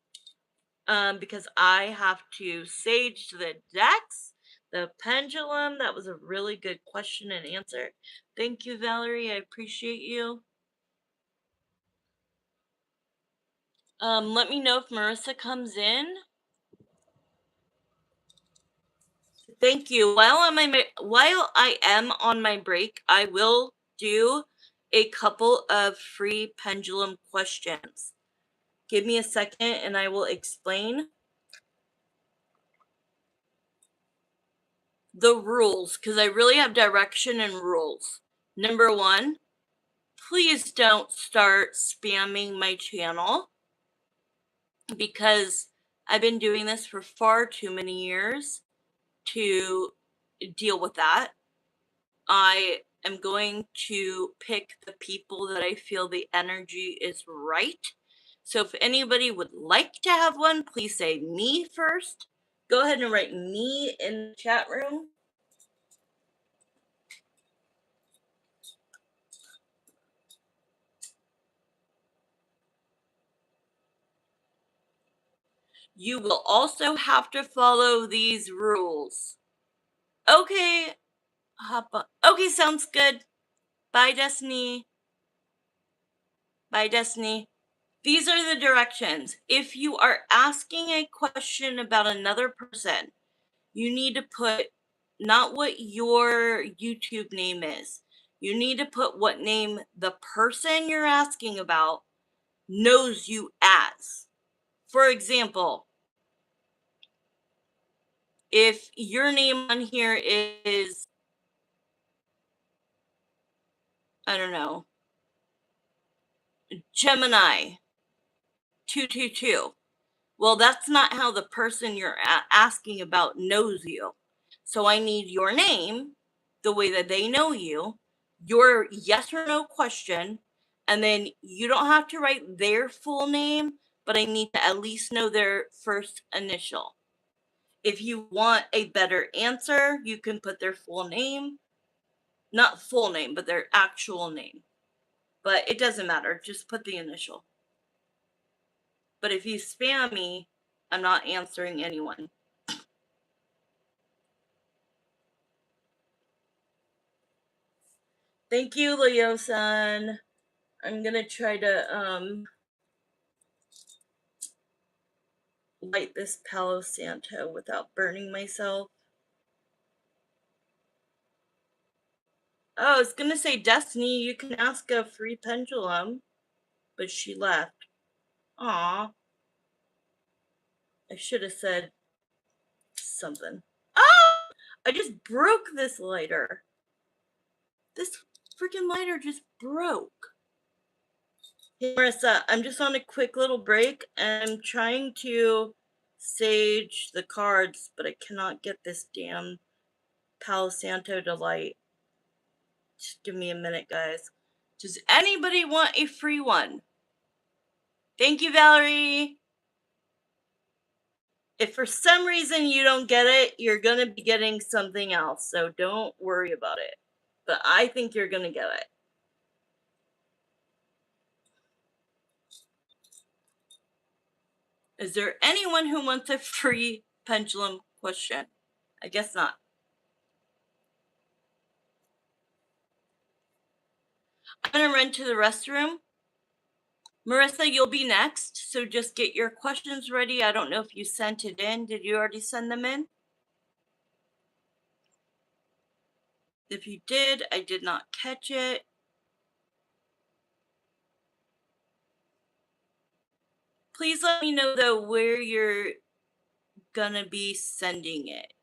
Because I have to sage the decks, the pendulum. That was a really good question and answer. Thank you, Valerie. I appreciate you. Let me know if Marissa comes in. Thank you. While I am on my break, I will do a couple of free pendulum questions. Give me a second and I will explain the rules, because I really have direction and rules. Number 1, please don't start spamming my channel, because I've been doing this for far too many years to deal with that. I am going to pick the people that I feel the energy is right. So if anybody would like to have one, please say me first. Go ahead and write me in the chat room. You will also have to follow these rules. Okay, hop on. Okay, sounds good. Bye, Destiny. Bye, Destiny. These are the directions. If you are asking a question about another person, you need to put not what your YouTube name is. You need to put what name the person you're asking about knows you as. For example, if your name on here is, I don't know, Gemini 222. Well, that's not how the person you're asking about knows you. So I need your name, the way that they know you, your yes or no question, and then you don't have to write their full name, but I need to at least know their first initial. If you want a better answer, you can put their full name, not full name, but their actual name. But it doesn't matter, just put the initial. But if you spam me, I'm not answering anyone. Thank you, Leo-san. I'm gonna try to light this Palo Santo without burning myself. Oh, I was gonna say, Destiny, you can ask a free pendulum, but she left. Aw. I should have said something. Oh! I just broke this lighter. This freaking lighter just broke. Hey, Marissa, I'm just on a quick little break, and I'm trying to sage the cards, but I cannot get this damn Palo Santo to light. Just give me a minute, guys. Does anybody want a free one? Thank you, Valerie. If for some reason you don't get it, you're going to be getting something else, so don't worry about it. But I think you're going to get it. Is there anyone who wants a free pendulum question? I guess not. I'm gonna run to the restroom. Marissa, you'll be next, so just get your questions ready. I don't know if you sent it in. Did you already send them in? If you did, I did not catch it. Please let me know, though, where you're gonna be sending it.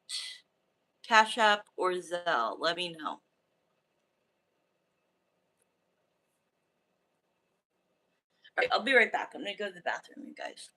Cash App or Zelle, let me know. All right, I'll be right back. I'm gonna go to the bathroom, you guys.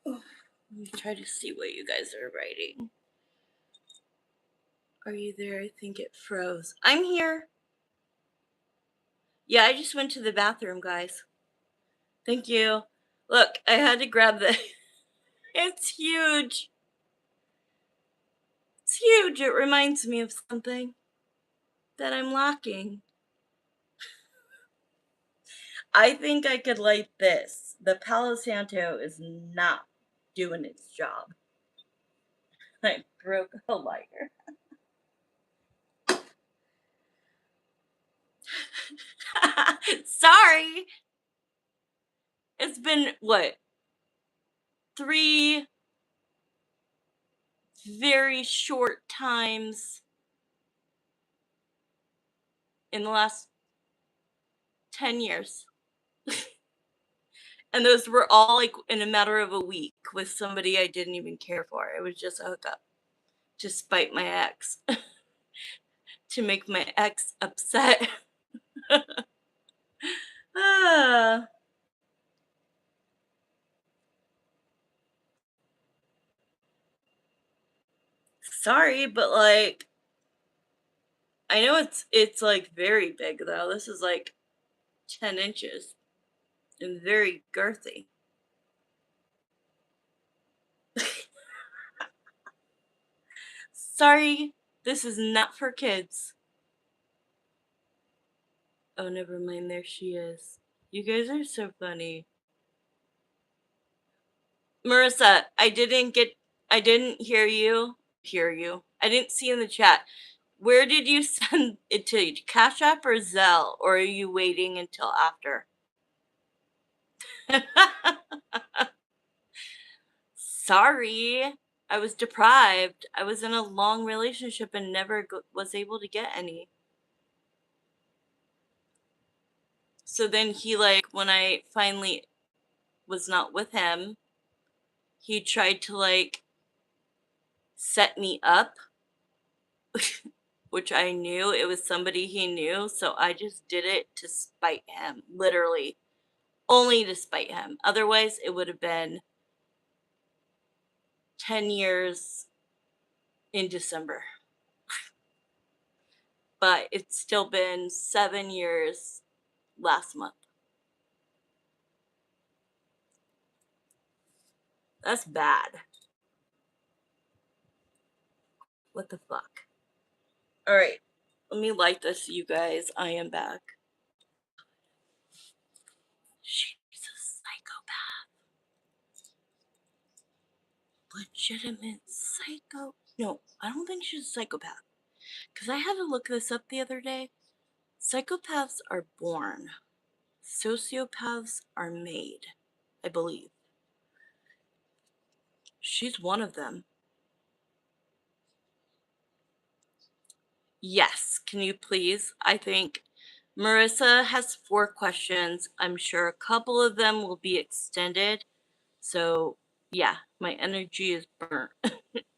Let me try to see what you guys are writing. Are you there? I think it froze. I'm here. Yeah, I just went to the bathroom, guys. Thank you. Look, I had to grab the. It's huge. It's huge. It reminds me of something that I'm lacking. I think I could light this. The Palo Santo is not doing its job. I broke a lighter. Sorry. It's been what? 3 very short times in the last 10 years. And those were all like in a matter of a week with somebody I didn't even care for. It was just a hookup to spite my ex, to make my ex upset. ah. Sorry, but like I know it's like very big though. This is like 10 inches and very girthy. Sorry, this is not for kids. Oh, never mind. There she is. You guys are so funny. Marissa, I didn't hear you. I didn't see in the chat. Where did you send it to? Cash App or Zelle? Or are you waiting until after? Sorry. I was deprived. I was in a long relationship and never was able to get any. So then he, like, when I finally was not with him, he tried to, like, set me up which I knew it was somebody he knew, so I just did it to spite him, literally, only to spite him. Otherwise, it would have been 10 years in December, but it's still been 7 years last month. That's bad. What the fuck? All right, let me light this, you guys. I am back. She's a psychopath. Legitimate psycho. No, I don't think she's a psychopath. Because I had to look this up the other day. Psychopaths are born, sociopaths are made, I believe. She's one of them. Yes, can you please? I think Marissa has 4 questions. I'm sure a couple of them will be extended. So, yeah, my energy is burnt.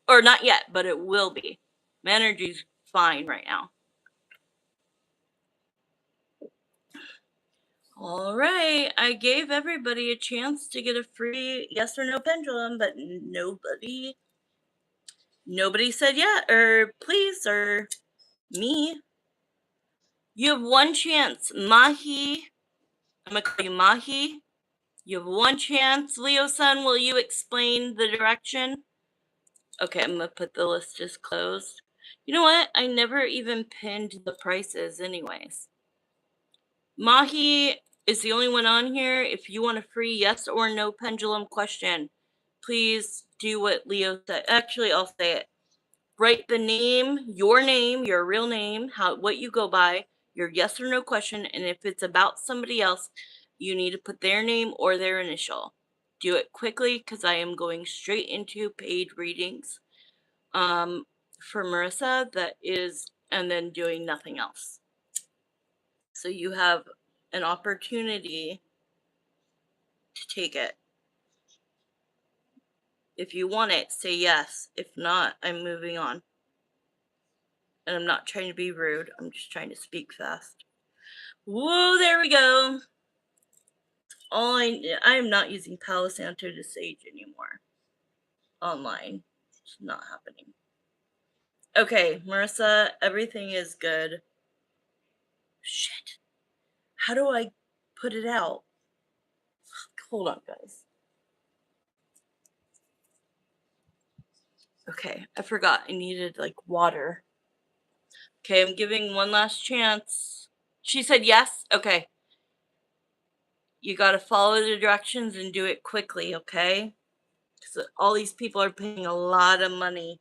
Or not yet, but it will be. My energy's fine right now. All right, I gave everybody a chance to get a free yes or no pendulum, but nobody said yeah or please or me. You have one chance, Mahi. I'm gonna call you Mahi. You have one chance, Leo-san. Will you explain the direction? Okay, I'm gonna put the list as closed. You know what? I never even pinned the prices, anyways. Mahi is the only one on here. If you want a free yes or no pendulum question, please do what Leo said. Actually, I'll say it. Write the name, your real name, what you go by, your yes or no question, and if it's about somebody else, you need to put their name or their initial. Do it quickly because I am going straight into paid readings for Marissa, and then doing nothing else. So you have an opportunity to take it. If you want it, say yes. If not, I'm moving on. And I'm not trying to be rude. I'm just trying to speak fast. Whoa, there we go. I am not using Palo Santo to Sage anymore. Online. It's not happening. Okay, Marissa, everything is good. Shit. How do I put it out? Hold on, guys. Okay, I forgot I needed like water. Okay, I'm giving one last chance. She said yes? Okay. You got to follow the directions and do it quickly, okay? Because all these people are paying a lot of money.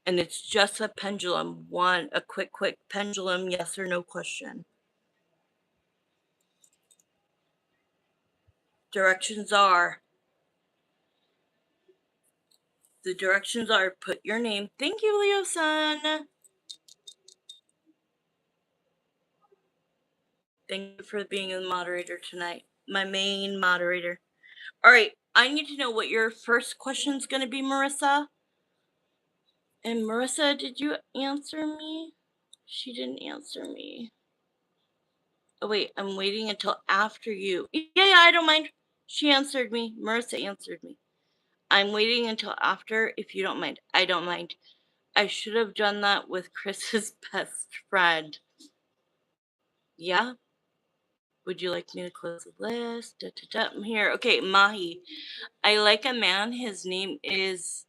And it's just a pendulum. A quick pendulum, yes or no question. Directions are put your name. Thank you, Leo-san. Thank you for being the moderator tonight. My main moderator. All right, I need to know what your first question's going to be, Marissa. And Marissa, did you answer me? She didn't answer me. Oh, wait, I'm waiting until after you. Yeah, I don't mind. She answered me. Marissa answered me. I'm waiting until after, if you don't mind. I don't mind. I should have done that with Chris's best friend. Yeah? Would you like me to close the list? I'm here. Okay, Mahi. I like a man. His name is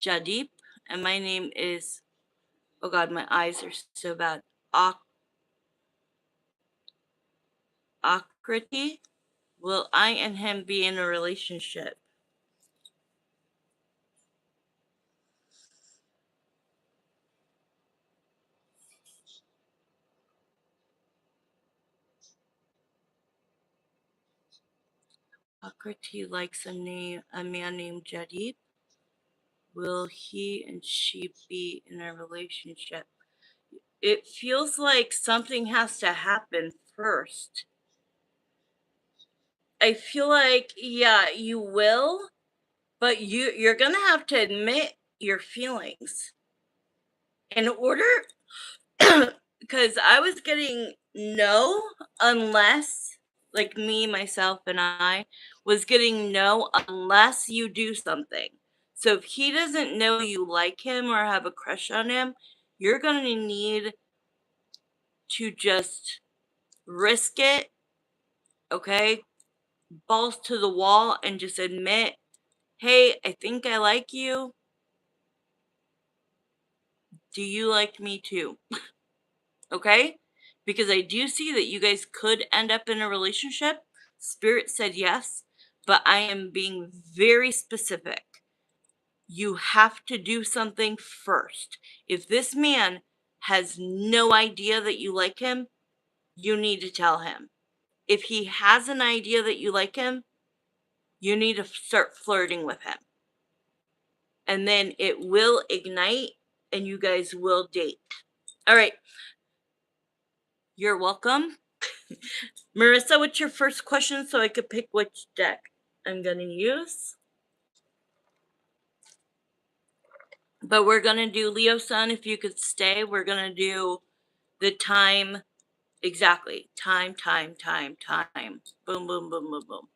Jadip, and my name is, oh God, my eyes are so bad. Akriti. Will I and him be in a relationship? Akriti likes a man named Jadip. Will he and she be in a relationship? It feels like something has to happen first. I feel like, yeah, you will, But you're gonna have to admit your feelings in order because I was getting no unless like me, myself, and I was getting no unless you do something. So if he doesn't know you like him or have a crush on him, you're gonna need to just risk it, okay? Balls to the wall and just admit, hey, I think I like you. Do you like me too? Okay? Because I do see that you guys could end up in a relationship. Spirit said yes, but I am being very specific. You have to do something first. If this man has no idea that you like him, you need to tell him. If he has an idea that you like him, you need to start flirting with him. And then it will ignite and you guys will date. All right. You're welcome. Marissa, what's your first question so I could pick which deck I'm going to use? But we're going to do Leo Sun. If you could stay, we're going to do the time. Exactly. Time. Boom, boom, boom, boom, boom.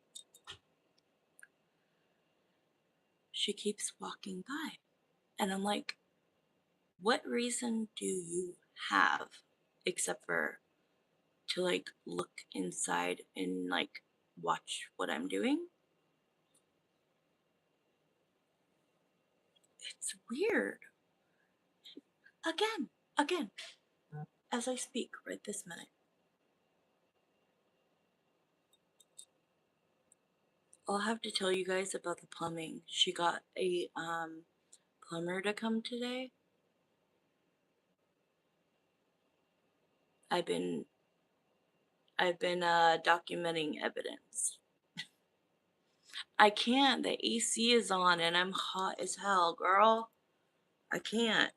She keeps walking by. And I'm like, what reason do you have except for to like look inside and like watch what I'm doing? It's weird. Again, as I speak right this minute. I'll have to tell you guys about the plumbing. She got a plumber to come today. I've been documenting evidence. I can't. The AC is on and I'm hot as hell, girl. I can't.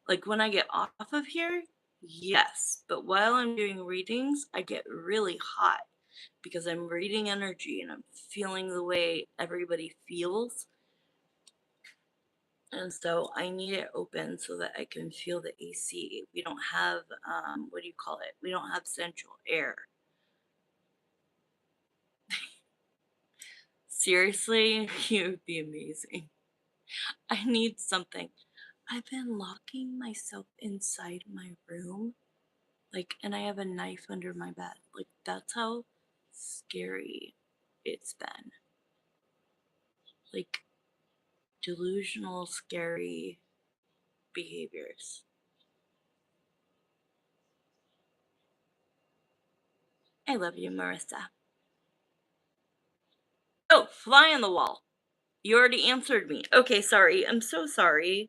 Like when I get off of here, yes. But while I'm doing readings, I get really hot because I'm reading energy and I'm feeling the way everybody feels. And so I need it open so that I can feel the AC. We don't have, what do you call it? We don't have central air. Seriously, you would be amazing. I need something. I've been locking myself inside my room, like, and I have a knife under my bed. Like, that's how scary it's been. Like, delusional, scary behaviors. I love you, Marissa. Oh, fly on the wall. You already answered me. Okay, sorry. I'm so sorry.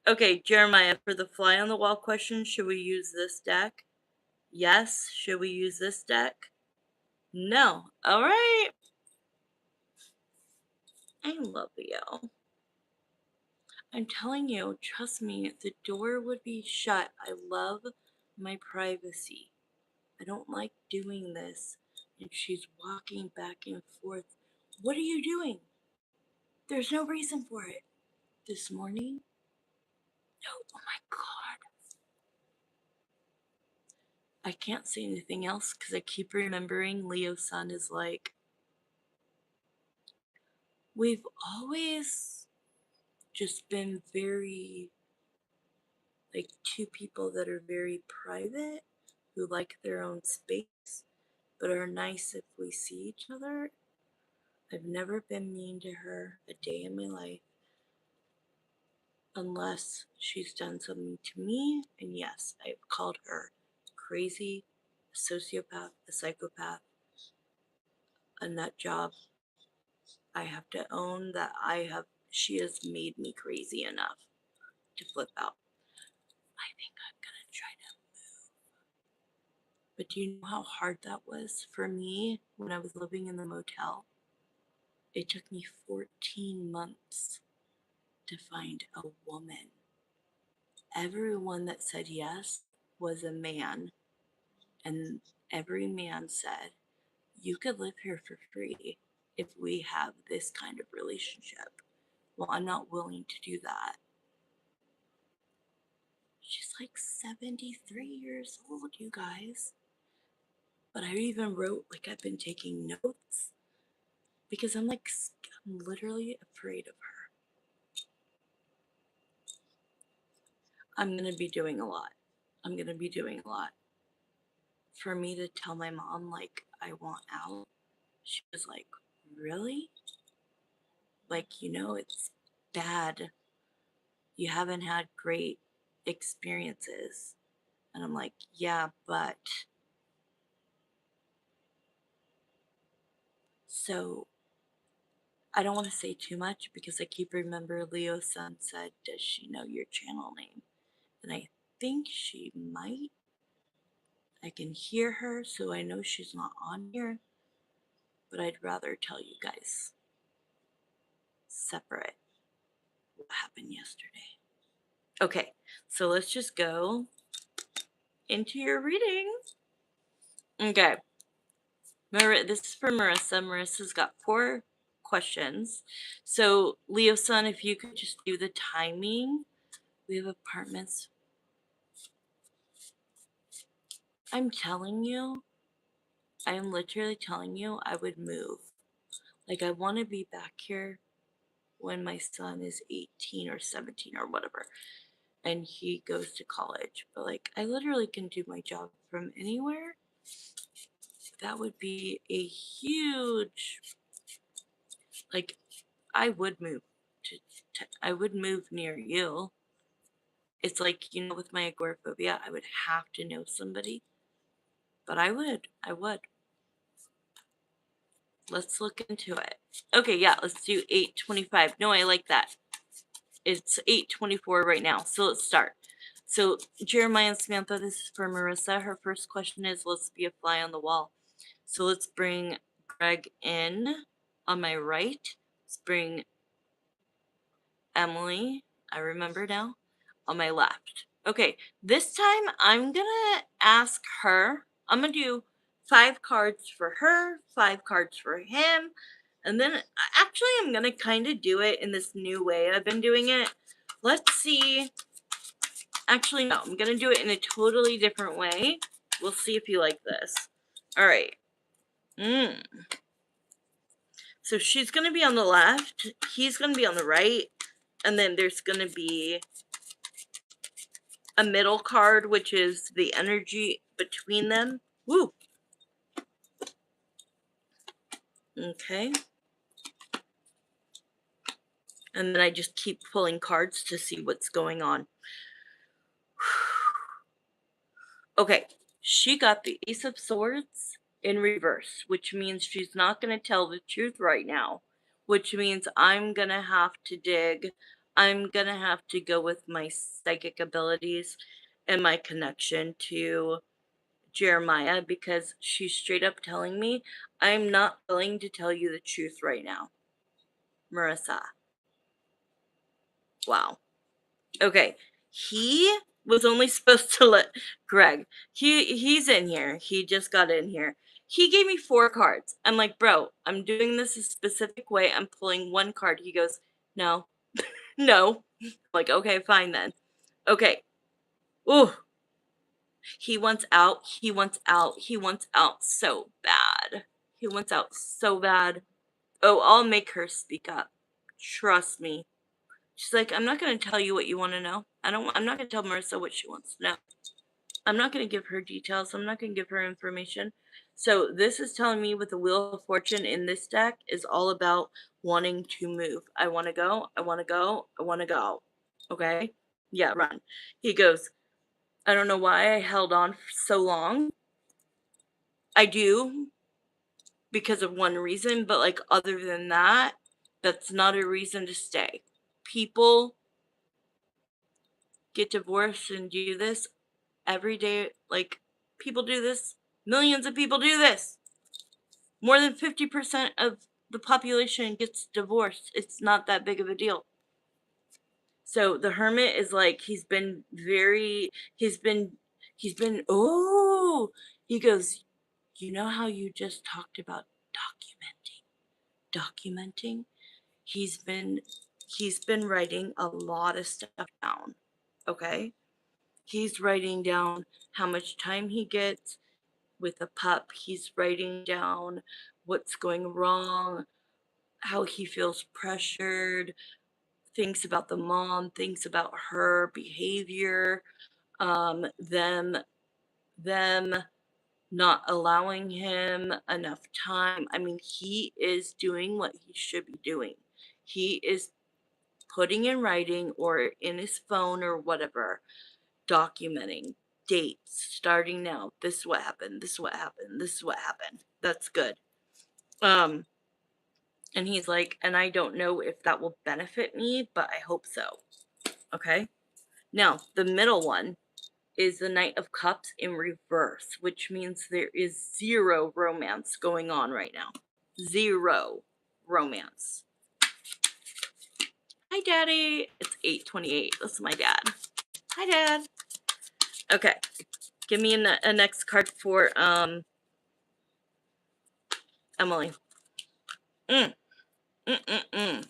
Okay, Jeremiah, for the fly on the wall question, should we use this deck? Yes. Should we use this deck? No. All right. I love you. I'm telling you, trust me, the door would be shut. I love my privacy. I don't like doing this. And she's walking back and forth. What are you doing? There's no reason for it. This morning? No. Oh my God. I can't say anything else because I keep remembering Leo's son is like, we've always just been very, like, two people that are very private, who like their own space, but are nice if we see each other. I've never been mean to her a day in my life unless she's done something to me. And yes, I've called her crazy, a sociopath, a psychopath, a nut job. I have to own that she has made me crazy enough to flip out. I think I'm gonna try to. But do you know how hard that was for me when I was living in the motel? It took me 14 months to find a woman. Everyone that said yes was a man, and every man said, you could live here for free. if we have this kind of relationship. Well, I'm not willing to do that. She's like 73 years old, you guys. But I even wrote, like, I've been taking notes because I'm literally afraid of her. I'm going to be doing a lot. I'm going to be doing a lot. For me to tell my mom, like, I want out, she was like, really? Like, it's bad. You haven't had great experiences. And I'm like, yeah, but. So I don't want to say too much because I keep remember Leo's son said, does she know your channel name? And I think she might. I can hear her, so I know she's not on here. But I'd rather tell you guys separate what happened yesterday. Okay, so let's just go into your reading. Okay. This is for Marissa. Marissa's got 4 questions. So, Leo son, if you could just do the timing. We have apartments. I'm telling you, I am literally telling you, I would move. Like, I want to be back here when my son is 18 or 17 or whatever, and he goes to college. But, like, I literally can do my job from anywhere. That would be a huge, like, I would move I would move near you. It's like, with my agoraphobia, I would have to know somebody. But I would. Let's look into it. Okay, yeah, let's do 825. No, I like that. It's 824 right now. So let's start. So Jeremiah and Samantha, this is for Marissa. Her first question is, let's be a fly on the wall. So let's bring Greg in on my right. Let's bring Emily, I remember now, on my left. Okay, this time I'm gonna ask her. I'm gonna do 5 cards for her, 5 cards for him, and then actually I'm gonna kind of do it in this new way I've been doing it. Let's see. Actually, no, I'm gonna do it in a totally different way. We'll see if you like this. All right. So she's gonna be on the left. He's gonna be on the right, and then there's gonna be a middle card, which is the energy between them. Woo! Okay. And then I just keep pulling cards to see what's going on. Okay. She got the Ace of Swords in reverse, which means she's not going to tell the truth right now, which means I'm going to have to dig. I'm going to have to go with my psychic abilities and my connection to Jeremiah, because she's straight up telling me I'm not willing to tell you the truth right now. Marissa. Wow. Okay. He was only supposed to let Greg. He's in here. He just got in here. He gave me 4 cards. I'm like, bro, I'm doing this a specific way. I'm pulling 1 card. He goes, no, no. I'm like, okay, fine then. Okay. Ooh. He wants out. He wants out. He wants out so bad. He wants out so bad. Oh, I'll make her speak up. Trust me. She's like, I'm not going to tell you what you want to know. I'm not going to tell Marissa what she wants to know. I'm not going to give her details. I'm not going to give her information. So this is telling me with the Wheel of Fortune in this deck is all about wanting to move. I want to go. I want to go. I want to go. Okay? Yeah, run. He goes, I don't know why I held on for so long. I do because of one reason, but like other than that, that's not a reason to stay. People get divorced and do this every day. Like, people do this. Millions of people do this. More than 50% of the population gets divorced. It's not that big of a deal. So the Hermit is like, he's been, oh, he goes, you know how you just talked about documenting? documenting. He's been he's been writing a lot of stuff down. Okay? He's writing down how much time he gets with a pup. He's writing down what's going wrong, how he feels pressured, things about the mom, things about her behavior, them them not allowing him enough time. I mean, he is doing what he should be doing. He is putting in writing or in his phone or whatever, documenting dates starting now. This is what happened. This is what happened. This is what happened. That's good. Um, and he's like, and I don't know if that will benefit me, but I hope so. Okay. Now, the middle one is the Knight of Cups in reverse, which means there is zero romance going on right now. Zero romance. Hi, Daddy. It's 8:28. This is my dad. Hi, Dad. Okay. Give me a next card for Emily. Mm, mm, mm, mm.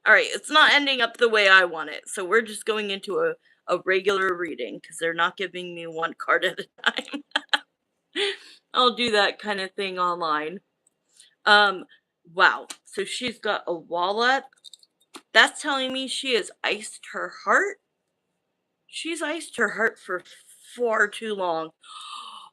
All right. It's not ending up the way I want it, so we're just going into a regular reading because they're not giving me one card at a time. I'll do that kind of thing online. Wow. So she's got a wallet. That's telling me she has iced her heart. She's iced her heart for far too long.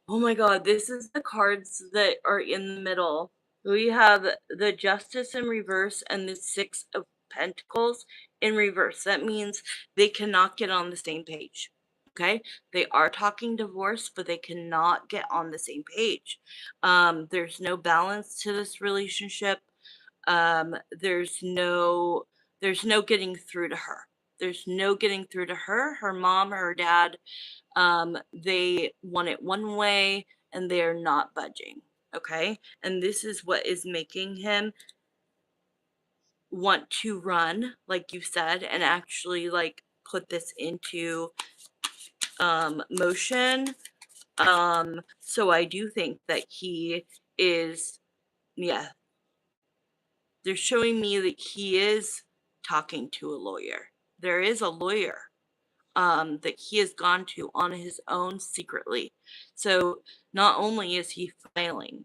Oh my god, this is the cards that are in the middle. We have the Justice in reverse and the Six of Pentacles in reverse. That means they cannot get on the same page. Okay? They are talking divorce, but they cannot get on the same page. There's no balance to this relationship. Um, there's no there's no getting through to her. There's no getting through to her, her mom, her dad. They want it one way and they're not budging. Okay. And this is what is making him want to run, like you said, and actually like put this into motion. So I do think that he is, yeah, they're showing me that he is talking to a lawyer. There is a lawyer that he has gone to on his own secretly. So not only is he filing,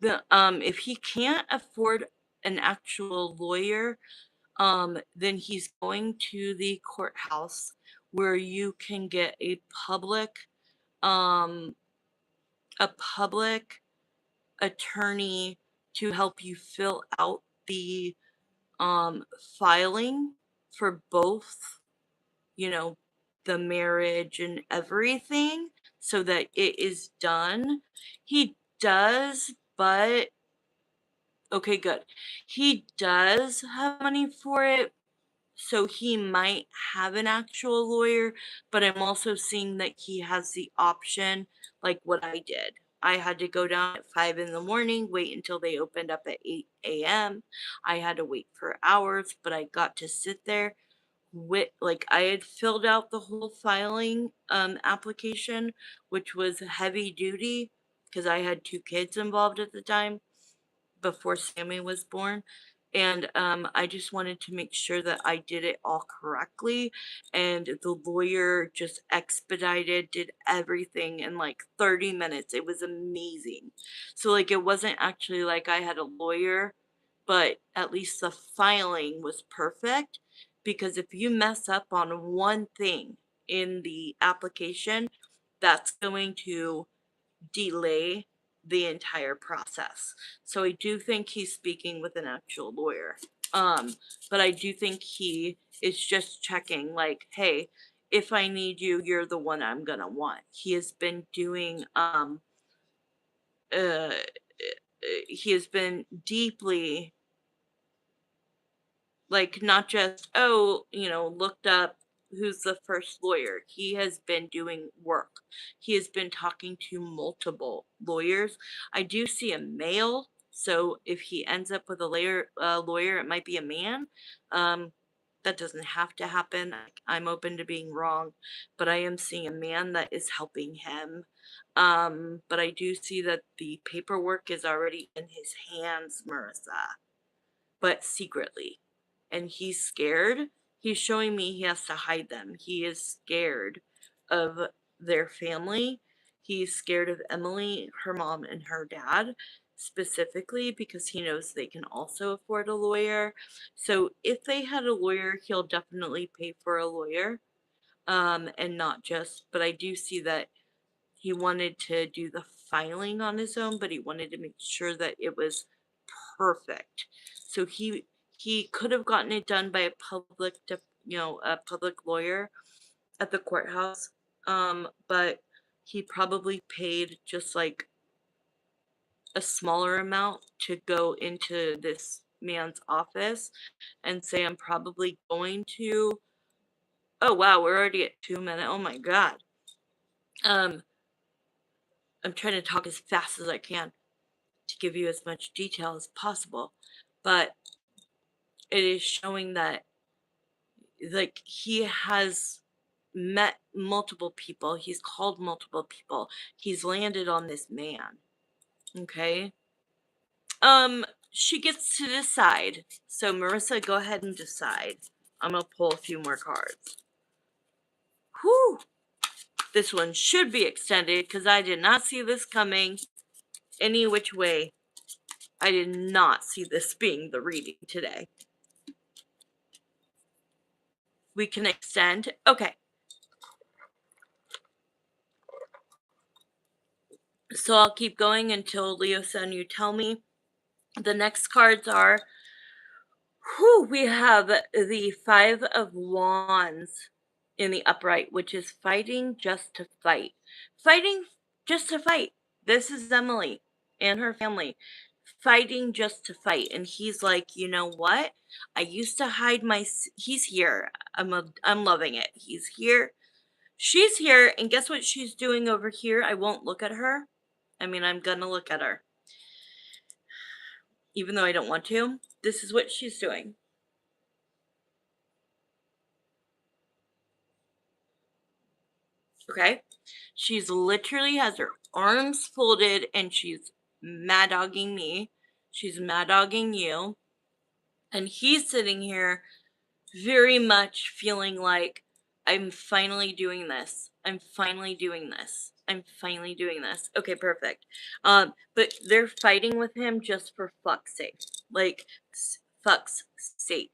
if he can't afford an actual lawyer, then he's going to the courthouse where you can get um, a public attorney to help you fill out the filing for both, you know, the marriage and everything so that it is done. He does, but okay, good. He does have money for it, so he might have an actual lawyer, but I'm also seeing that he has the option, like what I did. I had to go down at 5 in the morning, wait until they opened up at 8 a.m. I had to wait for hours, but I got to sit there with, like, I had filled out the whole filing application, which was heavy duty because I had two kids involved at the time before Sammy was born. And I just wanted to make sure that I did it all correctly. And the lawyer just expedited, did everything in like 30 minutes. It was amazing. So, like, it wasn't actually like I had a lawyer, but at least the filing was perfect. Because if you mess up on one thing in the application, that's going to delay the entire process. So I do think he's speaking with an actual lawyer. Um, but I do think he is just checking, like, hey, if I need you, you're the one I'm gonna want. He has been doing uh he has been deeply, like, not just, oh, looked up who's the first lawyer. He has been doing work. He has been talking to multiple lawyers. I do see a male, so if he ends up with a lawyer, it might be a man. Um, that doesn't have to happen. I'm open to being wrong, but I am seeing a man that is helping him. But I do see that the paperwork is already in his hands, Marissa. but secretly. And he's scared. He's showing me he has to hide them. He is scared of their family. He's scared of Emily, her mom, and her dad specifically because he knows they can also afford a lawyer. So if they had a lawyer, he'll definitely pay for a lawyer, and not just, but I do see that he wanted to do the filing on his own, but he wanted to make sure that it was perfect. So he could have gotten it done by a a public lawyer at the courthouse. But he probably paid just like a smaller amount to go into this man's office and say, I'm probably going to. Oh wow, we're already at 2 minutes. Oh my god. Um, I'm trying to talk as fast as I can to give you as much detail as possible, but it is showing that like he has met multiple people, he's called multiple people, he's landed on this man. Okay. She gets to decide. So Marissa, go ahead and decide. I'm gonna pull a few more cards. Whew. This one should be extended because I did not see this coming any which way. I did not see this being the reading today. We can extend. Okay. So I'll keep going until Leo-san, you tell me. The next cards are, we have the Five of Wands in the upright, which is fighting just to fight. Fighting just to fight. This is Emily and her family fighting just to fight. And he's like, you know what? I used to hide he's here. I'm loving it. He's here. She's here. And guess what she's doing over here? I won't look at her. I mean, I'm gonna look at her. Even though I don't want to. This is what she's doing. Okay? She's literally has her arms folded and she's mad dogging me. She's mad dogging you. And he's sitting here very much feeling like I'm finally doing this. I'm finally doing this. I'm finally doing this. Okay, perfect. But they're fighting with him just for fuck's sake. Like, fuck's sake.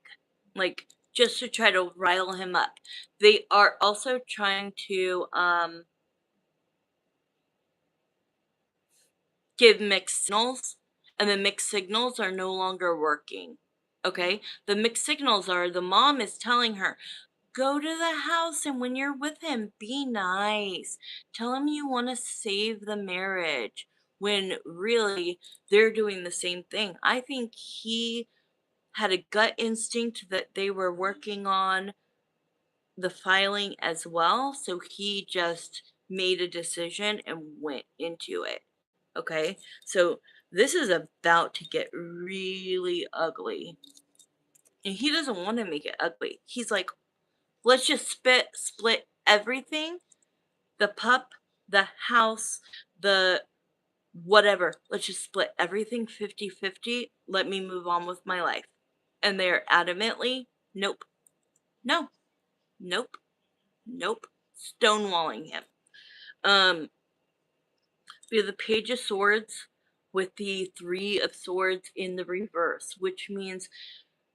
Like, just to try to rile him up. They are also trying to give mixed signals, and the mixed signals are no longer working. Okay? The mixed signals are the mom is telling her, go to the house, and when you're with him, be nice. Tell him you want to save the marriage. When really they're doing the same thing. I think he had a gut instinct that they were working on the filing as well. So he just made a decision and went into it. Okay. So this is about to get really ugly. And he doesn't want to make it ugly. He's like, let's just split everything, the pup, the house, the whatever. Let's just split everything 50-50. Let me move on with my life. And they're adamantly, nope, no, nope, nope, stonewalling him. We have the Page of Swords with the Three of Swords in the reverse, which means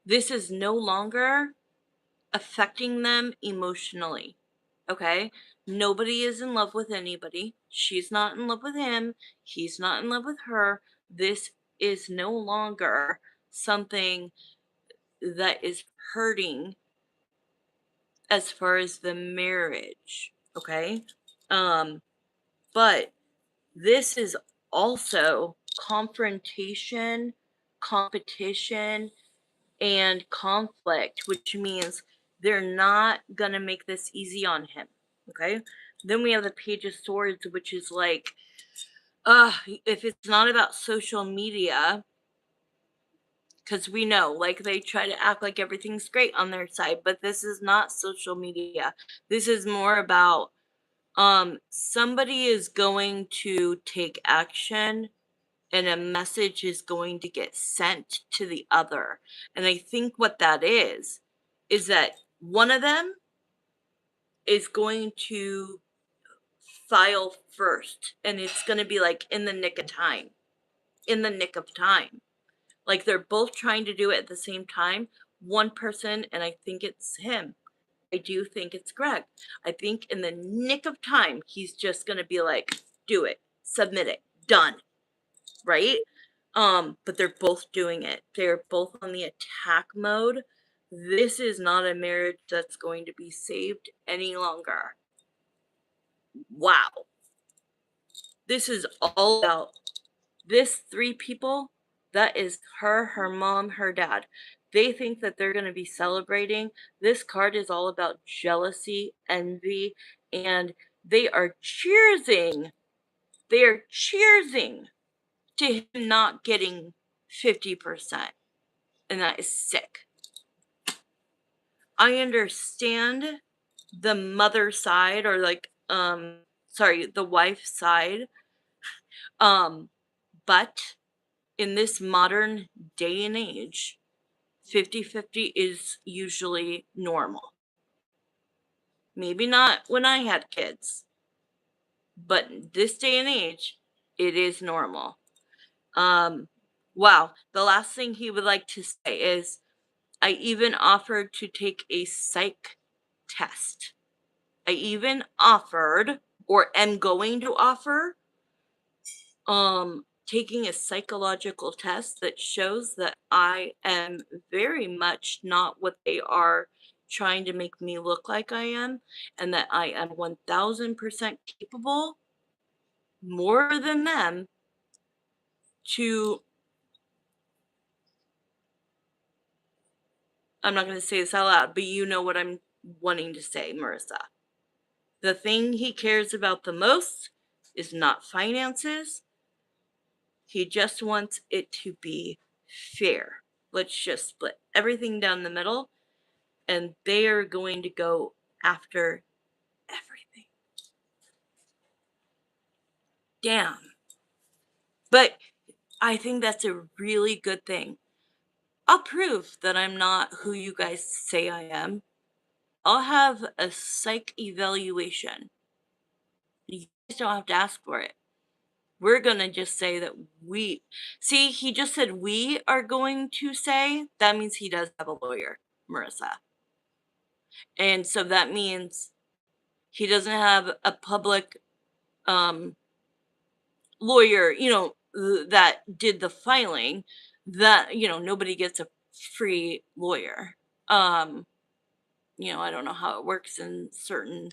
this is no longer affecting them emotionally. Okay? Nobody is in love with anybody. She's not in love with him. He's not in love with her. This is no longer something that is hurting as far as the marriage. Okay? But this is also confrontation, competition, and conflict, which means they're not going to make this easy on him. Okay? Then we have the Page of Swords, which is like, if it's not about social media, because we know, like, they try to act like everything's great on their side, but this is not social media. This is more about somebody is going to take action and a message is going to get sent to the other. And I think what that is that one of them is going to file first, and it's going to be like in the nick of time, in the nick of time. Like they're both trying to do it at the same time. One person, and I think it's him. I do think it's Greg. I think in the nick of time, he's just going to be like, do it, submit it, done, right? But they're both doing it. They're both on the attack mode. This is not a marriage that's going to be saved any longer. Wow. This is all about this three people. That is her mom, her dad. They think that they're going to be celebrating. This card is all about jealousy, envy, and they are cheersing. They are cheersing to him not getting 50%. And that is sick. I understand the mother side, or like sorry, the wife side. But in this modern day and age, 50-50 is usually normal. Maybe not when I had kids, but this day and age, it is normal. Um wow, the last thing he would like to say is I even offered to take a psych test. I even offered, or am going to offer, taking a psychological test that shows that I am very much not what they are trying to make me look like I am, and that I am 1000% capable, more than them, to, I'm not going to say this out loud, but you know what I'm wanting to say, Marissa. The thing he cares about the most is not finances. He just wants it to be fair. Let's just split everything down the middle, and they are going to go after everything. Damn. But I think that's a really good thing. I'll prove that I'm not who you guys say I am. I'll have a psych evaluation. You guys don't have to ask for it. We're going to just say that we. See, he just said we are going to say. That means he does have a lawyer, Marissa. And so that means he doesn't have a public lawyer, that did the filing, that, nobody gets a free lawyer. I don't know how it works in certain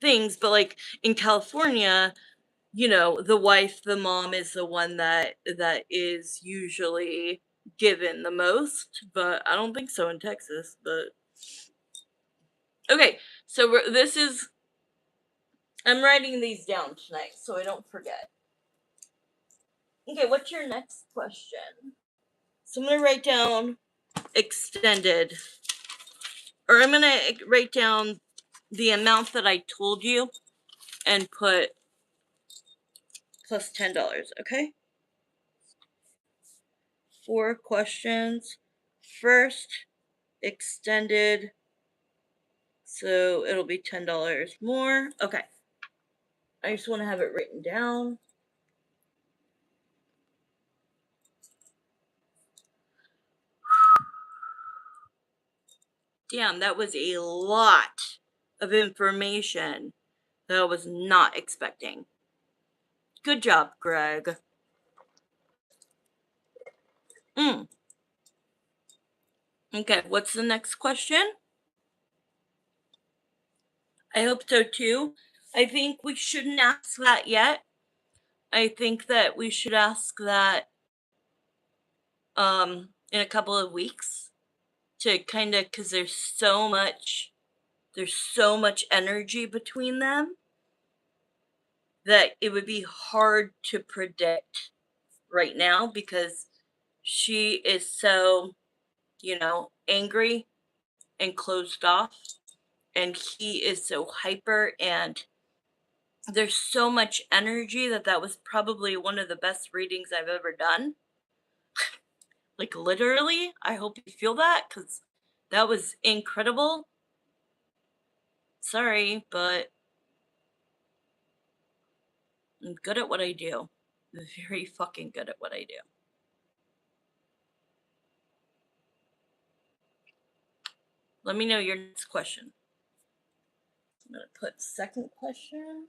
things, but like in California, the wife, the mom is the one that is usually given the most, but I don't think so in Texas. But okay, so I'm writing these down tonight so I don't forget. Okay, what's your next question? So I'm going to write down extended, or I'm going to write down the amount that I told you and put plus $10, okay? 4 questions. First, extended, so it'll be $10 more. Okay. I just want to have it written down. Damn, that was a lot of information that I was not expecting. Good job, Greg. Okay, what's the next question? I hope so too. I think we shouldn't ask that yet. I think that we should ask that in a couple of weeks, to kind of, because there's so much energy between them that it would be hard to predict right now, because she is so, angry and closed off, and he is so hyper and There's so much energy that was probably one of the best readings I've ever done. Like, literally, I hope you feel that because that was incredible. Sorry, but I'm good at what I do. Very fucking good at what I do. Let me know your next question. I'm gonna put second question.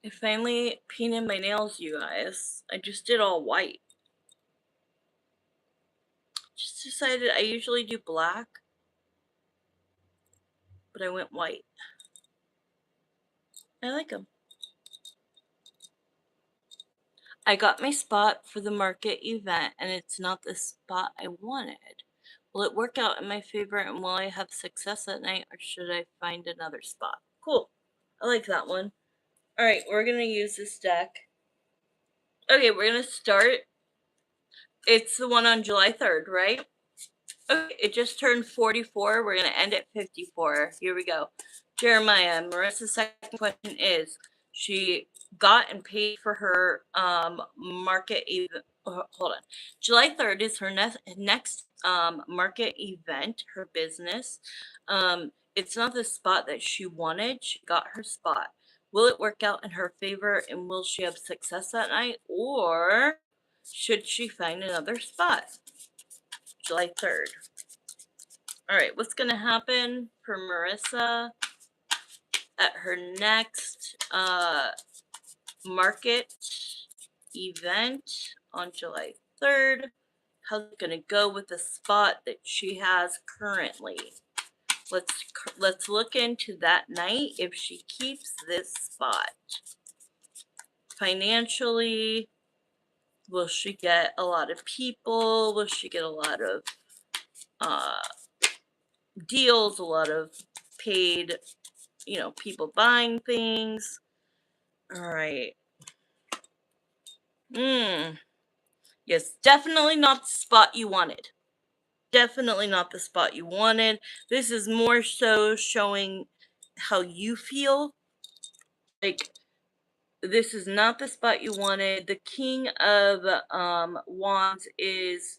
I finally painted my nails, you guys. I just did all white. Just decided I usually do black, but I went white. I like them. I got my spot for the market event, and it's not the spot I wanted. Will it work out in my favor, and will I have success that night, or should I find another spot? Cool. I like that one. All right, we're gonna use this deck. Okay, we're gonna start. It's the one on July 3rd, right? Okay, it just turned 44. We're going to end at 54. Here we go. Jeremiah, Marissa's second question is, she got and paid for her market event. Hold on. July 3rd is her next market event, her business. It's not the spot that she wanted. She got her spot. Will it work out in her favor, and will she have success that night, or should she find another spot? July 3rd. All right, what's going to happen for Marissa at her next market event on July 3rd? How's it going to go with the spot that she has currently? Let's look into that night if she keeps this spot. Financially, will she get a lot of people? Will she get a lot of deals, a lot of paid, people buying things? All right. Yes, definitely not the spot you wanted. Definitely not the spot you wanted. This is more so showing how you feel. Like, this is not the spot you wanted. The King of Wands is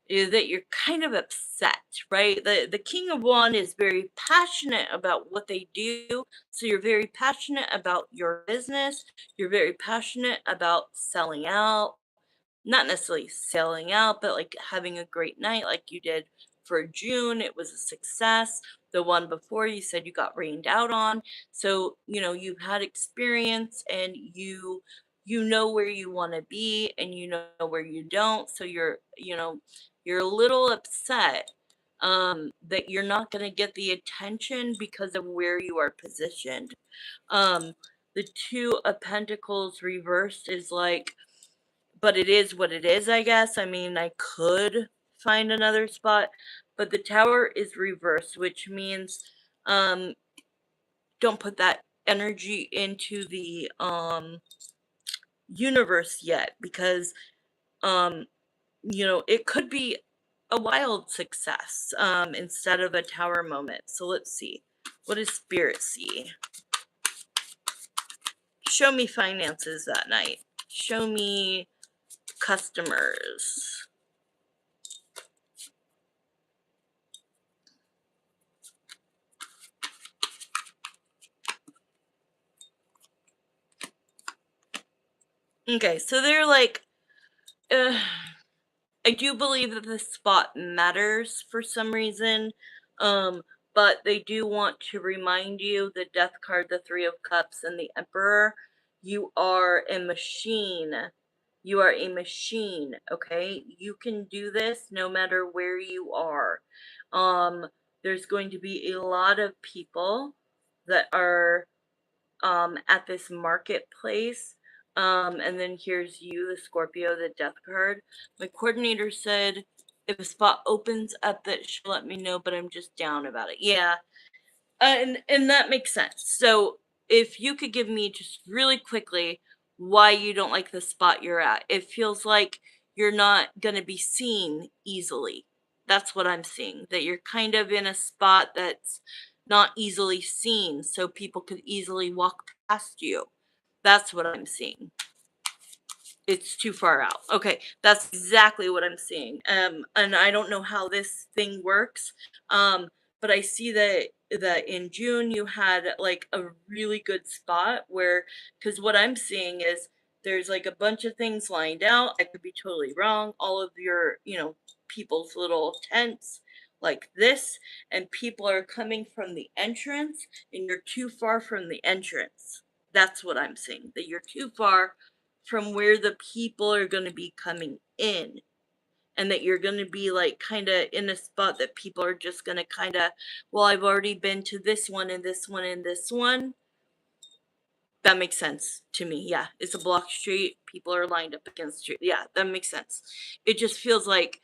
that you're kind of upset, right? The King of Wands is very passionate about what they do. So you're very passionate about your business. You're very passionate about selling out. Not necessarily selling out, but like having a great night like you did for June. It was a success. The one before, you said you got rained out on. So, you've had experience, and you know where you want to be, and you know where you don't. So you're a little upset that you're not going to get the attention because of where you are positioned. Um the Two of Pentacles reversed is like, but it is what it is, I guess. I mean, I could find another spot, but the Tower is reversed, which means um don't put that energy into the universe yet, because um it could be a wild success instead of a Tower moment. So let's see. What does Spirit see? Show me finances that night. Show me customers. Okay, so they're like, I do believe that the spot matters for some reason, um, but they do want to remind you, the Death card, the Three of Cups, and the Emperor, you are a machine. You are a machine, okay? You can do this no matter where you are. There's going to be a lot of people that are at this marketplace. And then here's you, the Scorpio, the Death card. My coordinator said if a spot opens up that she'll let me know, but I'm just down about it. Yeah. And that makes sense. So if you could give me just really quickly, why you don't like the spot you're at. It feels like you're not going to be seen easily. That's what I'm seeing. That you're kind of in a spot that's not easily seen, so people could easily walk past you. That's what I'm seeing. It's too far out. Okay, that's exactly what I'm seeing. And I don't know how this thing works. But I see that in June you had like a really good spot where, because what I'm seeing is there's like a bunch of things lined out. I could be totally wrong. All of your, people's little tents like this, and people are coming from the entrance, and you're too far from the entrance. That's what I'm seeing. That you're too far from where the people are going to be coming in, and that you're going to be like kind of in a spot that people are just going to kind of, well, I've already been to this one and this one and this one. That makes sense to me. Yeah, it's a block street, people are lined up against street. Yeah, that makes sense. It just feels like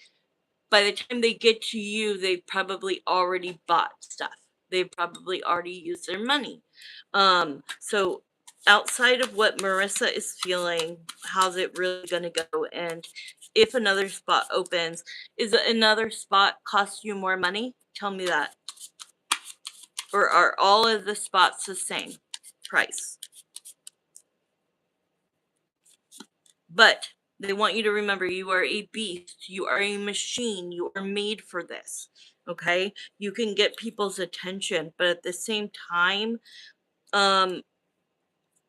by the time they get to you, they probably already bought stuff. They've probably already used their money. So outside of what Marissa is feeling, how's it really going to go? And if another spot opens, is another spot cost you more money? Tell me that. Or are all of the spots the same price? But they want you to remember you are a beast. You are a machine. You are made for this. Okay? You can get people's attention, but at the same time, um,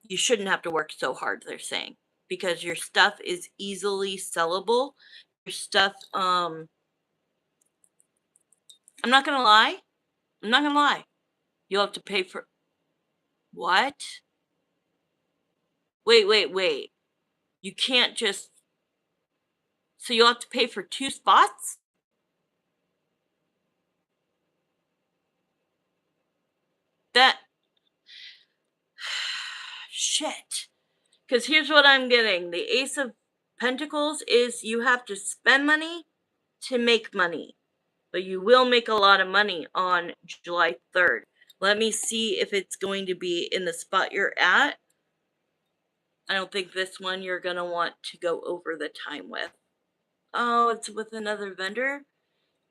you shouldn't have to work so hard, they're saying. Because your stuff is easily sellable. Your stuff, I'm not gonna lie. I'm not gonna lie. You'll have to pay for what? Wait, wait, wait. You can't just, so you'll have to pay for 2 spots? That shit. Because here's what I'm getting. The Ace of Pentacles is you have to spend money to make money. But you will make a lot of money on July 3rd. Let me see if it's going to be in the spot you're at. I don't think this one you're going to want to go over the time with. Oh, it's with another vendor?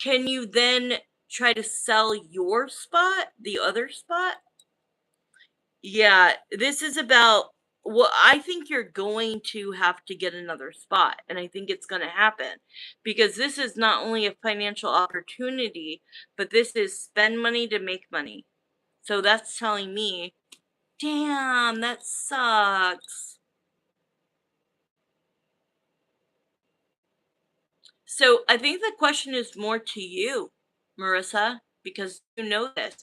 Can you then try to sell your spot, the other spot? Yeah, this is about, well, I think you're going to have to get another spot, and I think it's going to happen because this is not only a financial opportunity, but this is spend money to make money. So that's telling me, damn, that sucks. So I think the question is more to you, Marissa, because you know this.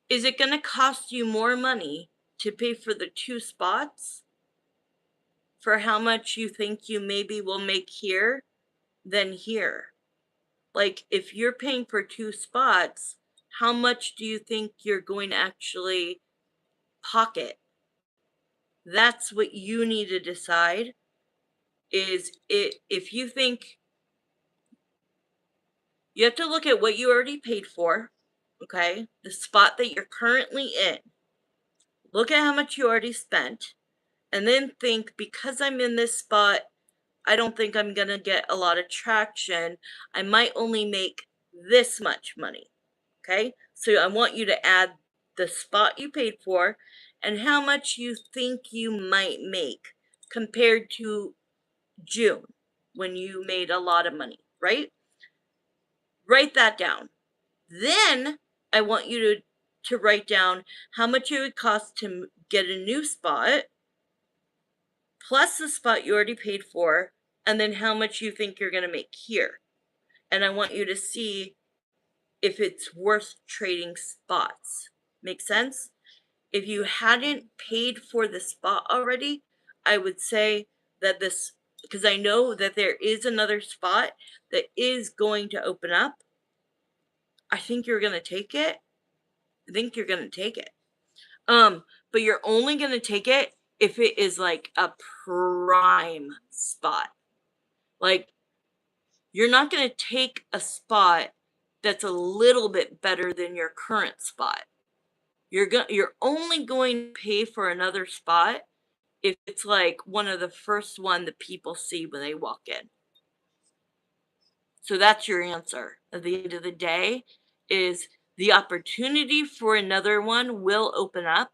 Is it going to cost you more money to pay for the 2 spots for how much you think you maybe will make here than here? Like, if you're paying for 2 spots, how much do you think you're going to actually pocket? That's what you need to decide. Is it, if you think, you have to look at what you already paid for, okay? The spot that you're currently in. Look at how much you already spent, and then think, because I'm in this spot, I don't think I'm going to get a lot of traction. I might only make this much money. Okay. So I want you to add the spot you paid for and how much you think you might make compared to June when you made a lot of money, right? Write that down. Then I want you to write down how much it would cost to get a new spot plus the spot you already paid for, and then how much you think you're going to make here. And I want you to see if it's worth trading spots. Make sense? If you hadn't paid for the spot already, I would say that this, because I know that there is another spot that is going to open up. I think you're going to take it. I think you're going to take it. But you're only going to take it if it is like a prime spot. Like, you're not going to take a spot that's a little bit better than your current spot. You're only going to pay for another spot if it's like one of the first one that people see when they walk in. So that's your answer. At the end of the day, is the opportunity for another one will open up,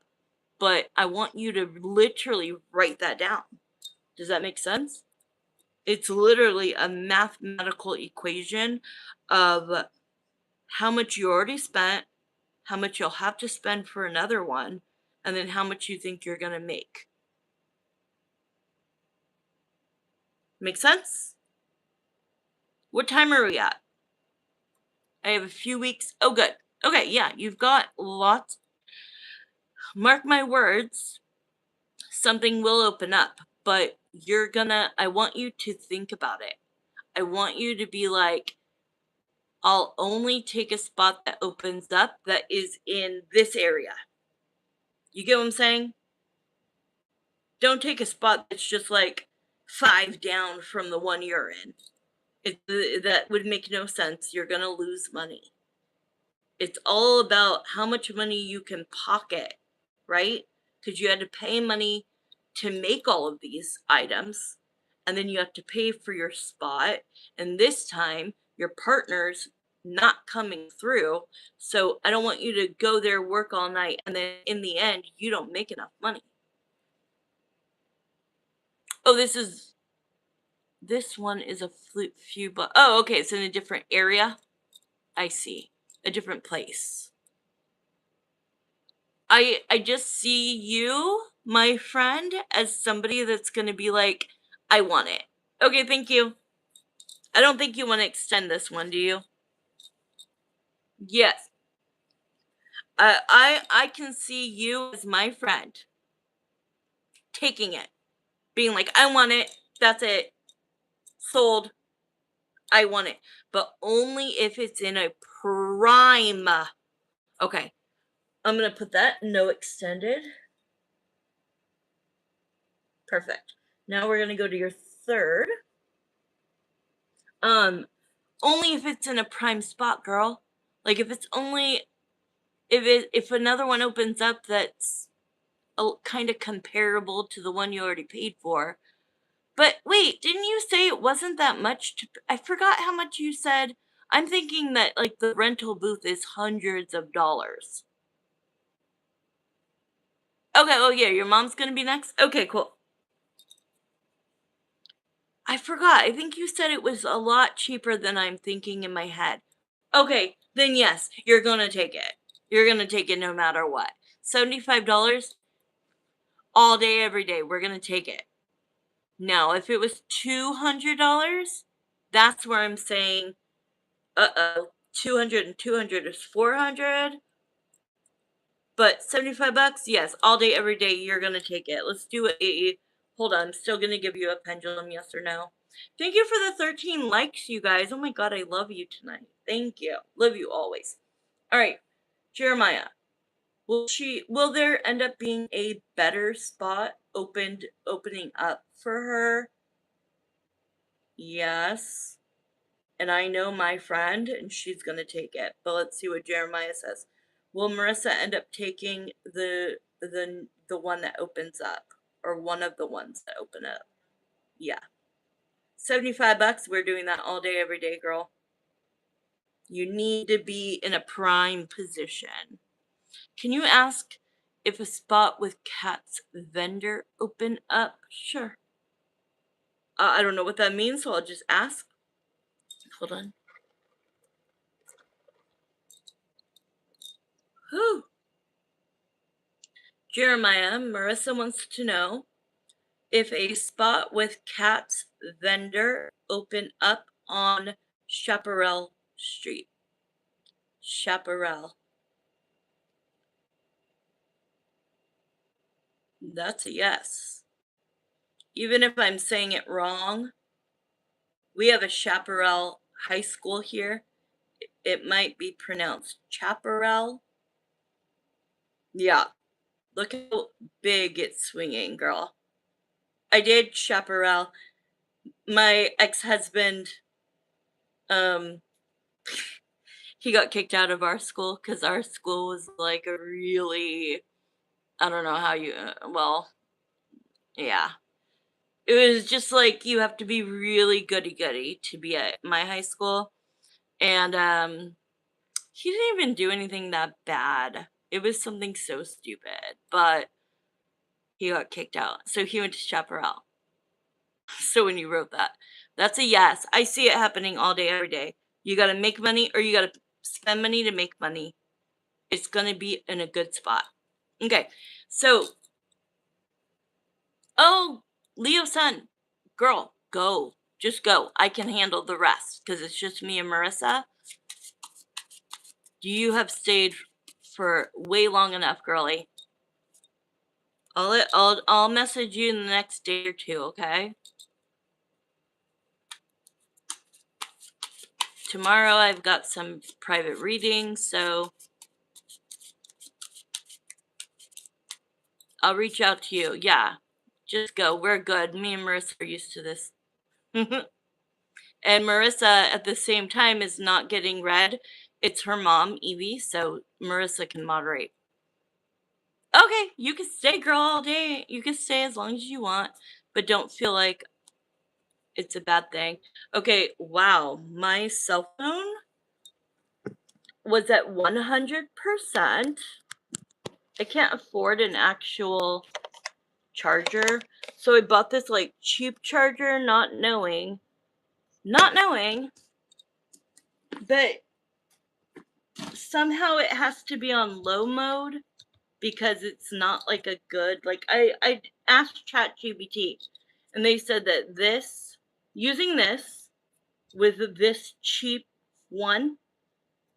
but I want you to literally write that down. Does that make sense? It's literally a mathematical equation of how much you already spent, how much you'll have to spend for another one, and then how much you think you're going to make. Make sense? What time are we at? I have a few weeks. Oh, good. Okay, yeah, you've got lots. Mark my words, something will open up, but I want you to think about it. I want you to be like, I'll only take a spot that opens up that is in this area. You get what I'm saying? Don't take a spot that's just like 5 down from the one you're in. That would make no sense. You're going to lose money. It's all about how much money you can pocket, right? Because you had to pay money to make all of these items, and then you have to pay for your spot. And this time, your partner's not coming through. So I don't want you to go there, work all night, and then in the end, you don't make enough money. Oh, this one is a few, but oh, okay, it's in a different area. I see, a different place. I just see you, my friend, as somebody that's going to be like, I want it. Okay, thank you. I don't think you want to extend this one, do you? Yes. I can see you as my friend taking it, being like, I want it. That's it. Sold. I want it. But only if it's in a prime. Okay. I'm going to put that no extended. Perfect. Now we're going to go to your third. Only if it's in a prime spot, girl. Like if it's only if another one opens up that's kind of comparable to the one you already paid for. But wait, didn't you say it wasn't that much I forgot how much you said. I'm thinking that like the rental booth is hundreds of dollars. Okay, oh yeah, your mom's going to be next. Okay, cool. I forgot. I think you said it was a lot cheaper than I'm thinking in my head. Okay, then yes, you're going to take it. You're going to take it no matter what. $75 all day, every day. We're going to take it. Now, if it was $200, that's where I'm saying, 200 and 200 is 400. But 75 bucks, yes, all day, every day, you're going to take it. Let's do hold on, I'm still going to give you a pendulum, yes or no. Thank you for the 13 likes, you guys. Oh my God, I love you tonight. Thank you. Love you always. All right, Jeremiah. Will there end up being a better spot opening up for her? Yes. And I know my friend and she's going to take it. But let's see what Jeremiah says. Will Marissa end up taking the one that opens up, or one of the ones that open up? Yeah. 75 bucks, we're doing that all day every day, girl. You need to be in a prime position. Can you ask if a spot with cats vendor open up? Sure. I don't know what that means, so I'll just ask. Hold on. Whew. Jeremiah, Marissa wants to know if a spot with cats vendor open up on Chaparral Street. Chaparral. That's a yes. Even if I'm saying it wrong, we have a Chaparral High School here. It might be pronounced Chaparral. Yeah. Look how big it's swinging, girl. I did Chaparral. My ex-husband, he got kicked out of our school because our school was like a really, I don't know how you, well, Yeah. It was just like you have to be really goody-goody to be at my high school, and, he didn't even do anything that bad. It was something so stupid, but he got kicked out, so he went to chaparral. So when you wrote that, that's a yes. I see it happening all day, every day. You gotta make money or you gotta spend money to make money. It's gonna be in a good spot. Okay, so, oh, Leo sun, girl, go. Just go. I can handle the rest because it's just me and Marissa. You have stayed for way long enough, girly. I'll message you in the next day or two, okay? Tomorrow I've got some private readings, so I'll reach out to you. Yeah, just go. We're good. Me and Marissa are used to this. And Marissa, at the same time, is not getting read. It's her mom, Evie, so Marissa can moderate. Okay, you can stay, girl, all day. You can stay as long as you want, but don't feel like it's a bad thing. Okay, wow. My cell phone was at 100%. I can't afford an actual charger. So I bought this like cheap charger, not knowing, but somehow it has to be on low mode because it's not like a good, like I asked ChatGPT and they said that using this with this cheap one,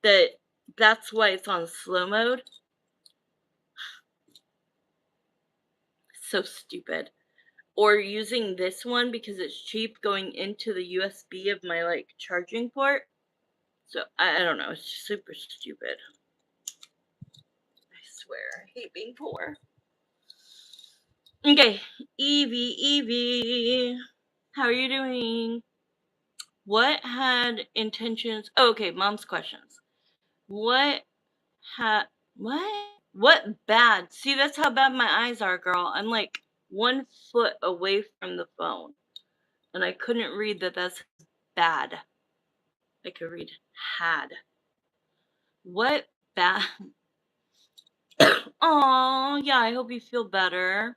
that's why it's on slow mode. So stupid. Or using this one because it's cheap going into the USB of my like charging port. So I don't know, it's super stupid. I swear, I hate being poor. Okay, Evie, how are you doing? What had intentions? Oh, okay, mom's questions. What had what? What bad? See, that's how bad my eyes are, girl. I'm like 1 foot away from the phone, and I couldn't read that. That's bad. I could read had. What bad? Oh, yeah. I hope you feel better.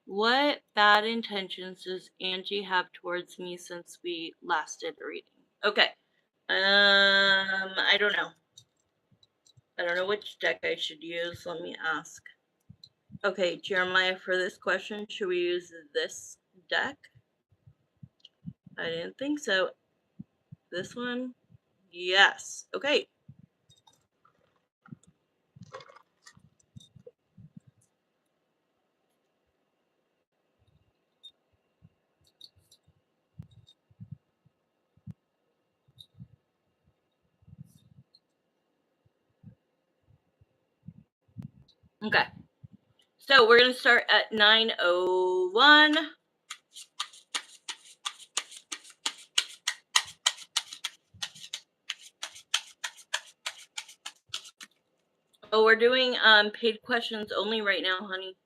What bad intentions does Angie have towards me since we last did a reading? Okay. I don't know. I don't know which deck I should use. Let me ask. Okay, Jeremiah, for this question, should we use this deck? I didn't think so. This one? Yes. Okay. Okay. So we're going to start at 9:01. Oh, we're doing paid questions only right now, honey.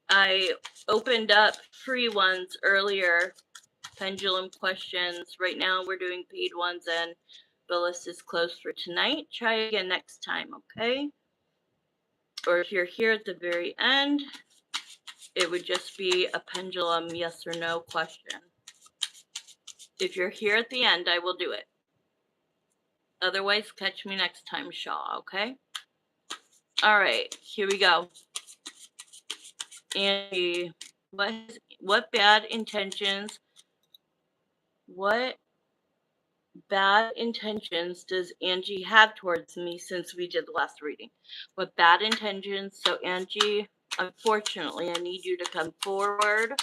I opened up free ones earlier, pendulum questions. Right now we're doing paid ones and the list is closed for tonight. Try again next time, okay? Or if you're here at the very end, it would just be a pendulum yes or no question. If you're here at the end, I will do it. Otherwise, catch me next time, Shaw, okay? All right, here we go. Angie, what bad intentions does Angie have towards me since we did the last reading? What bad intentions? So Angie, unfortunately, I need you to come forward.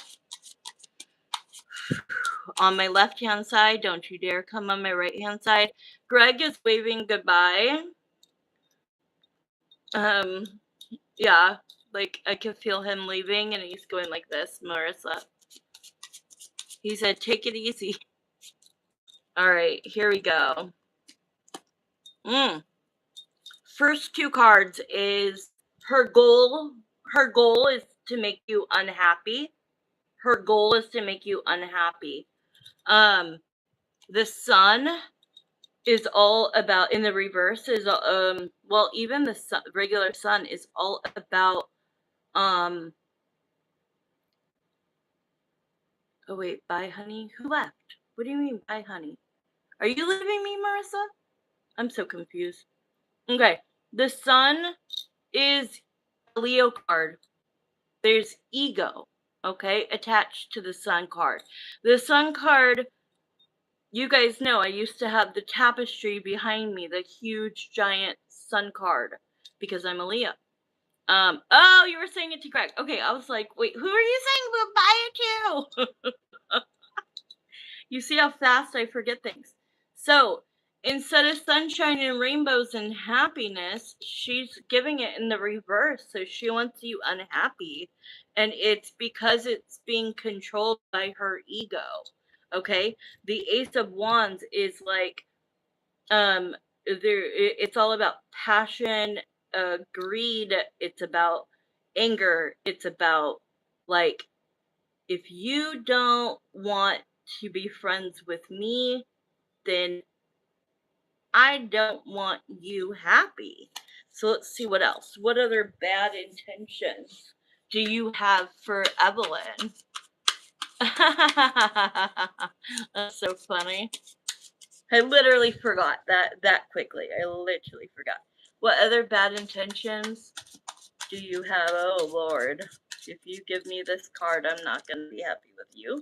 On my left-hand side, don't you dare come on my right-hand side. Greg is waving goodbye. Yeah, like I can feel him leaving and he's going like this, Marissa. He said, take it easy. All right, here we go. First two cards is her goal. Her goal is to make you unhappy. Her goal is to make you unhappy. Um, the sun is all about, in the reverse is well, even the sun, regular sun is all about um oh wait, bye honey, who left? What do you mean bye honey? Are you leaving me, Marissa? I'm so confused. Okay, the sun is a Leo card. There's ego, okay, attached to the sun card. The sun card, you guys know I used to have the tapestry behind me, the huge giant sun card, because I'm a Leo. Oh, you were saying it to Greg. Okay, I was like, wait, who are you saying goodbye to? You see how fast I forget things. So, instead of sunshine and rainbows and happiness, she's giving it in the reverse. So she wants you unhappy. And it's because it's being controlled by her ego. Okay? The Ace of Wands is like, it's all about passion, greed, it's about anger, it's about like, if you don't want to be friends with me, then I don't want you happy. So let's see what else. What other bad intentions do you have for Evelyn? That's so funny. I literally forgot that quickly. I literally forgot. What other bad intentions do you have? Oh Lord. If you give me this card, I'm not going to be happy with you.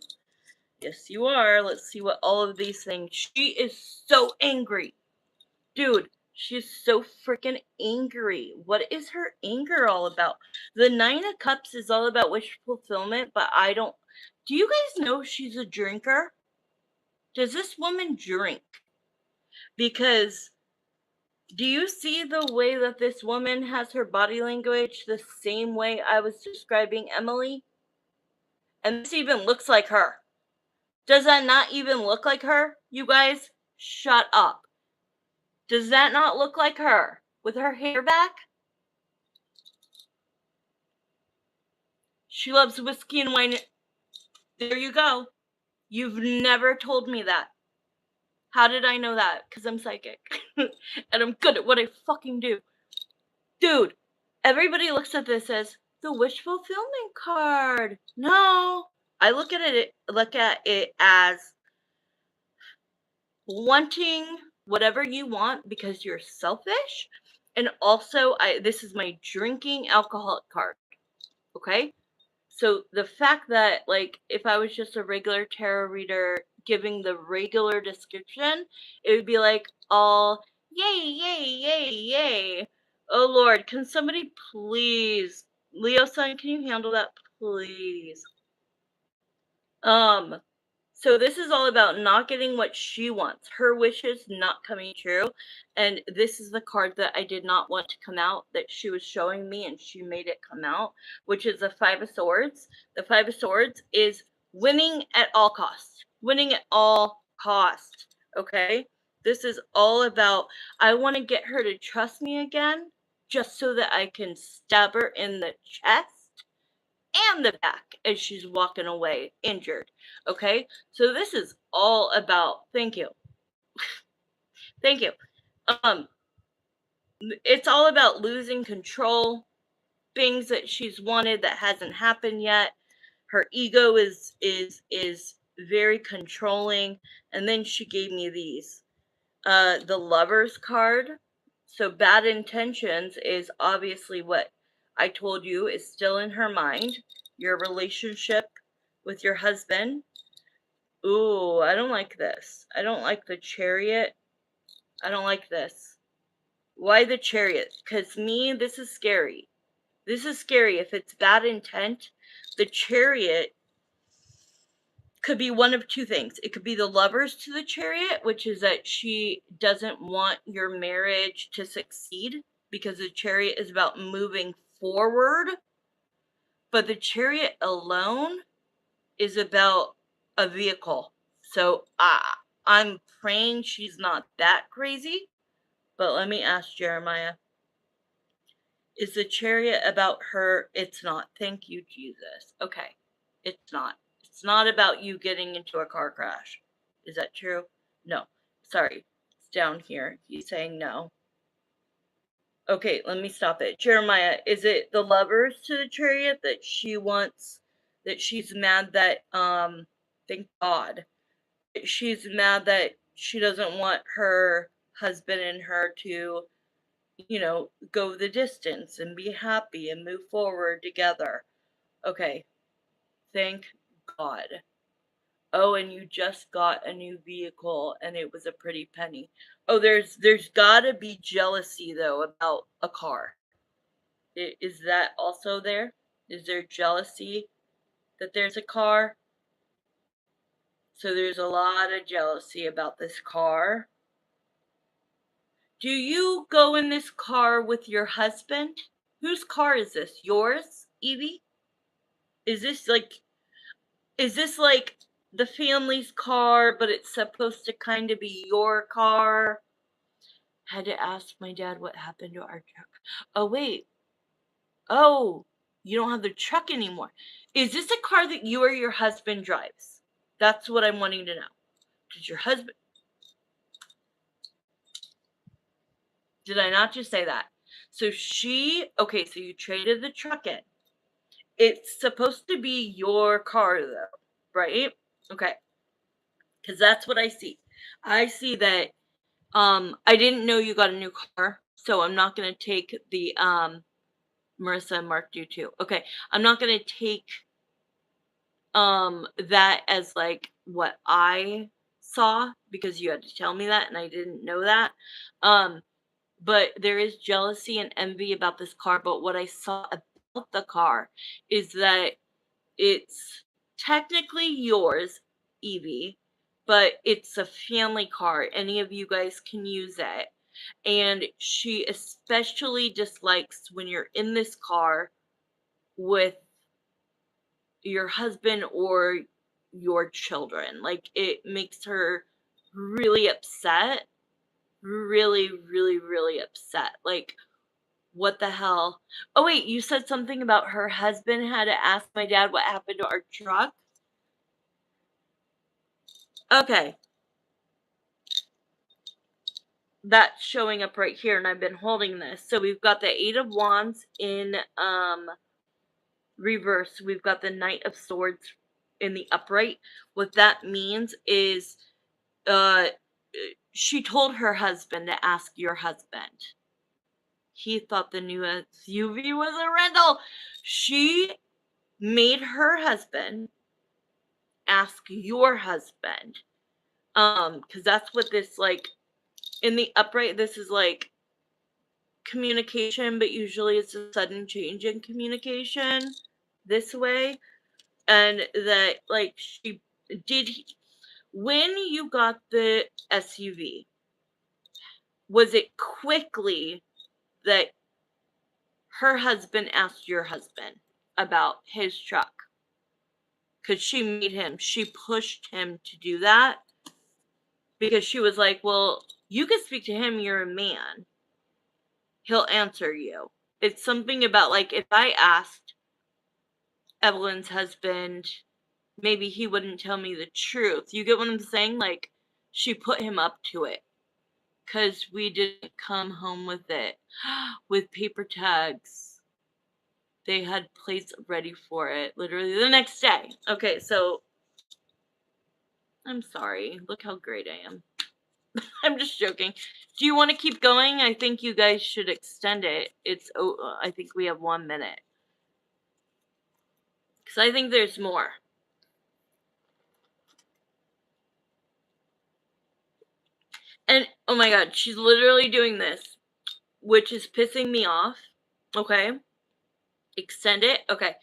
Yes, you are. Let's see what all of these things. She is so angry. Dude, she's so freaking angry. What is her anger all about? The Nine of Cups is all about wish fulfillment, but I don't. Do you guys know she's a drinker? Does this woman drink? Because do you see the way that this woman has her body language the same way I was describing Emily? And this even looks like her. Does that not even look like her? You guys, shut up. Does that not look like her? With her hair back? She loves whiskey and wine. There you go. You've never told me that. How did I know that? Because I'm psychic. And I'm good at what I fucking do. Dude, everybody looks at this as the wish fulfillment card. No. I look at it as wanting whatever you want because you're selfish. And also, this is my drinking alcoholic card. Okay? So the fact that, like, if I was just a regular tarot reader giving the regular description, it would be like, all yay, yay, yay, yay. Oh Lord, can somebody please, Leo Sun, can you handle that, please? So this is all about not getting what she wants, her wishes not coming true. And this is the card that I did not want to come out that she was showing me, and she made it come out, which is the Five of Swords. The Five of Swords is winning at all costs. Winning at all costs. Okay? This is all about, I want to get her to trust me again just so that I can stab her in the chest and the back as she's walking away injured. Okay, so this is all about, thank you. Thank you. It's all about losing control, things that she's wanted that hasn't happened yet. Her ego is very controlling. And then she gave me these, the Lovers card. So bad intentions is obviously what I told you is still in her mind. Your relationship with your husband. Ooh, I don't like this. I don't like the Chariot. I don't like this. Why the Chariot? Because this is scary. This is scary. If it's bad intent, the Chariot could be one of two things. It could be the Lovers to the Chariot, which is that she doesn't want your marriage to succeed because the Chariot is about moving forward. But the Chariot alone is about a vehicle. So I'm praying she's not that crazy. But let me ask Jeremiah. Is the chariot about her? It's not. Thank you, Jesus. Okay. It's not. It's not about you getting into a car crash. Is that true? No. Sorry. It's down here. He's saying no. Okay, let me stop it. Jeremiah, is it the lovers to the chariot that she wants, that she's mad that, thank God, she's mad that she doesn't want her husband and her to, go the distance and be happy and move forward together. Okay, thank God. Oh, and you just got a new vehicle and it was a pretty penny. Oh, there's gotta be jealousy though about a car. Is that also there? Is there jealousy that there's a car? So there's a lot of jealousy about this car. Do you go in this car with your husband? Whose car is this? Yours, Evie? Is this like the family's car, but it's supposed to kind of be your car? Had to ask my dad what happened to our truck. Oh wait. Oh, you don't have the truck anymore. Is this a car that you or your husband drives? That's what I'm wanting to know. Did your husband Did I not just say that? So okay, so you traded the truck in. It's supposed to be your car though, right? Okay. Cuz that's what I see. I see that I didn't know you got a new car, so I'm not going to take the Marissa and Mark do too. Okay. I'm not going to take that as like what I saw because you had to tell me that and I didn't know that. Um but there is jealousy and envy about this car. But what I saw about the car is that it's technically yours, Evie, but it's a family car. Any of you guys can use it. And she especially dislikes when you're in this car with your husband or your children. Like it makes her really upset. Really, really, really upset. Like, what the hell? Oh, wait, you said something about her husband had to ask my dad what happened to our truck? Okay. That's showing up right here, and I've been holding this. So we've got the Eight of Wands in reverse. We've got the Knight of Swords in the upright. What that means is uh she told her husband to ask your husband. He thought the new SUV was a rental. She made her husband ask your husband. Because that's what this like in the upright, this is like communication, but usually it's a sudden change in communication this way. And that like she did when you got the SUV, was it quickly that her husband asked your husband about his truck? Because she pushed him to do that because she was like, well, you can speak to him, you're a man. He'll answer you. It's something about like if I asked Evelyn's husband, maybe he wouldn't tell me the truth. You get what I'm saying? Like she put him up to it because we didn't come home with it with paper tags. They had plates ready for it literally the next day. Okay, so I'm sorry. Look how great I am. I'm just joking. Do you want to keep going? I think you guys should extend it. I think we have 1 minute. Because I think there's more. And, oh my god, she's literally doing this, which is pissing me off. Okay. Extend it. Okay.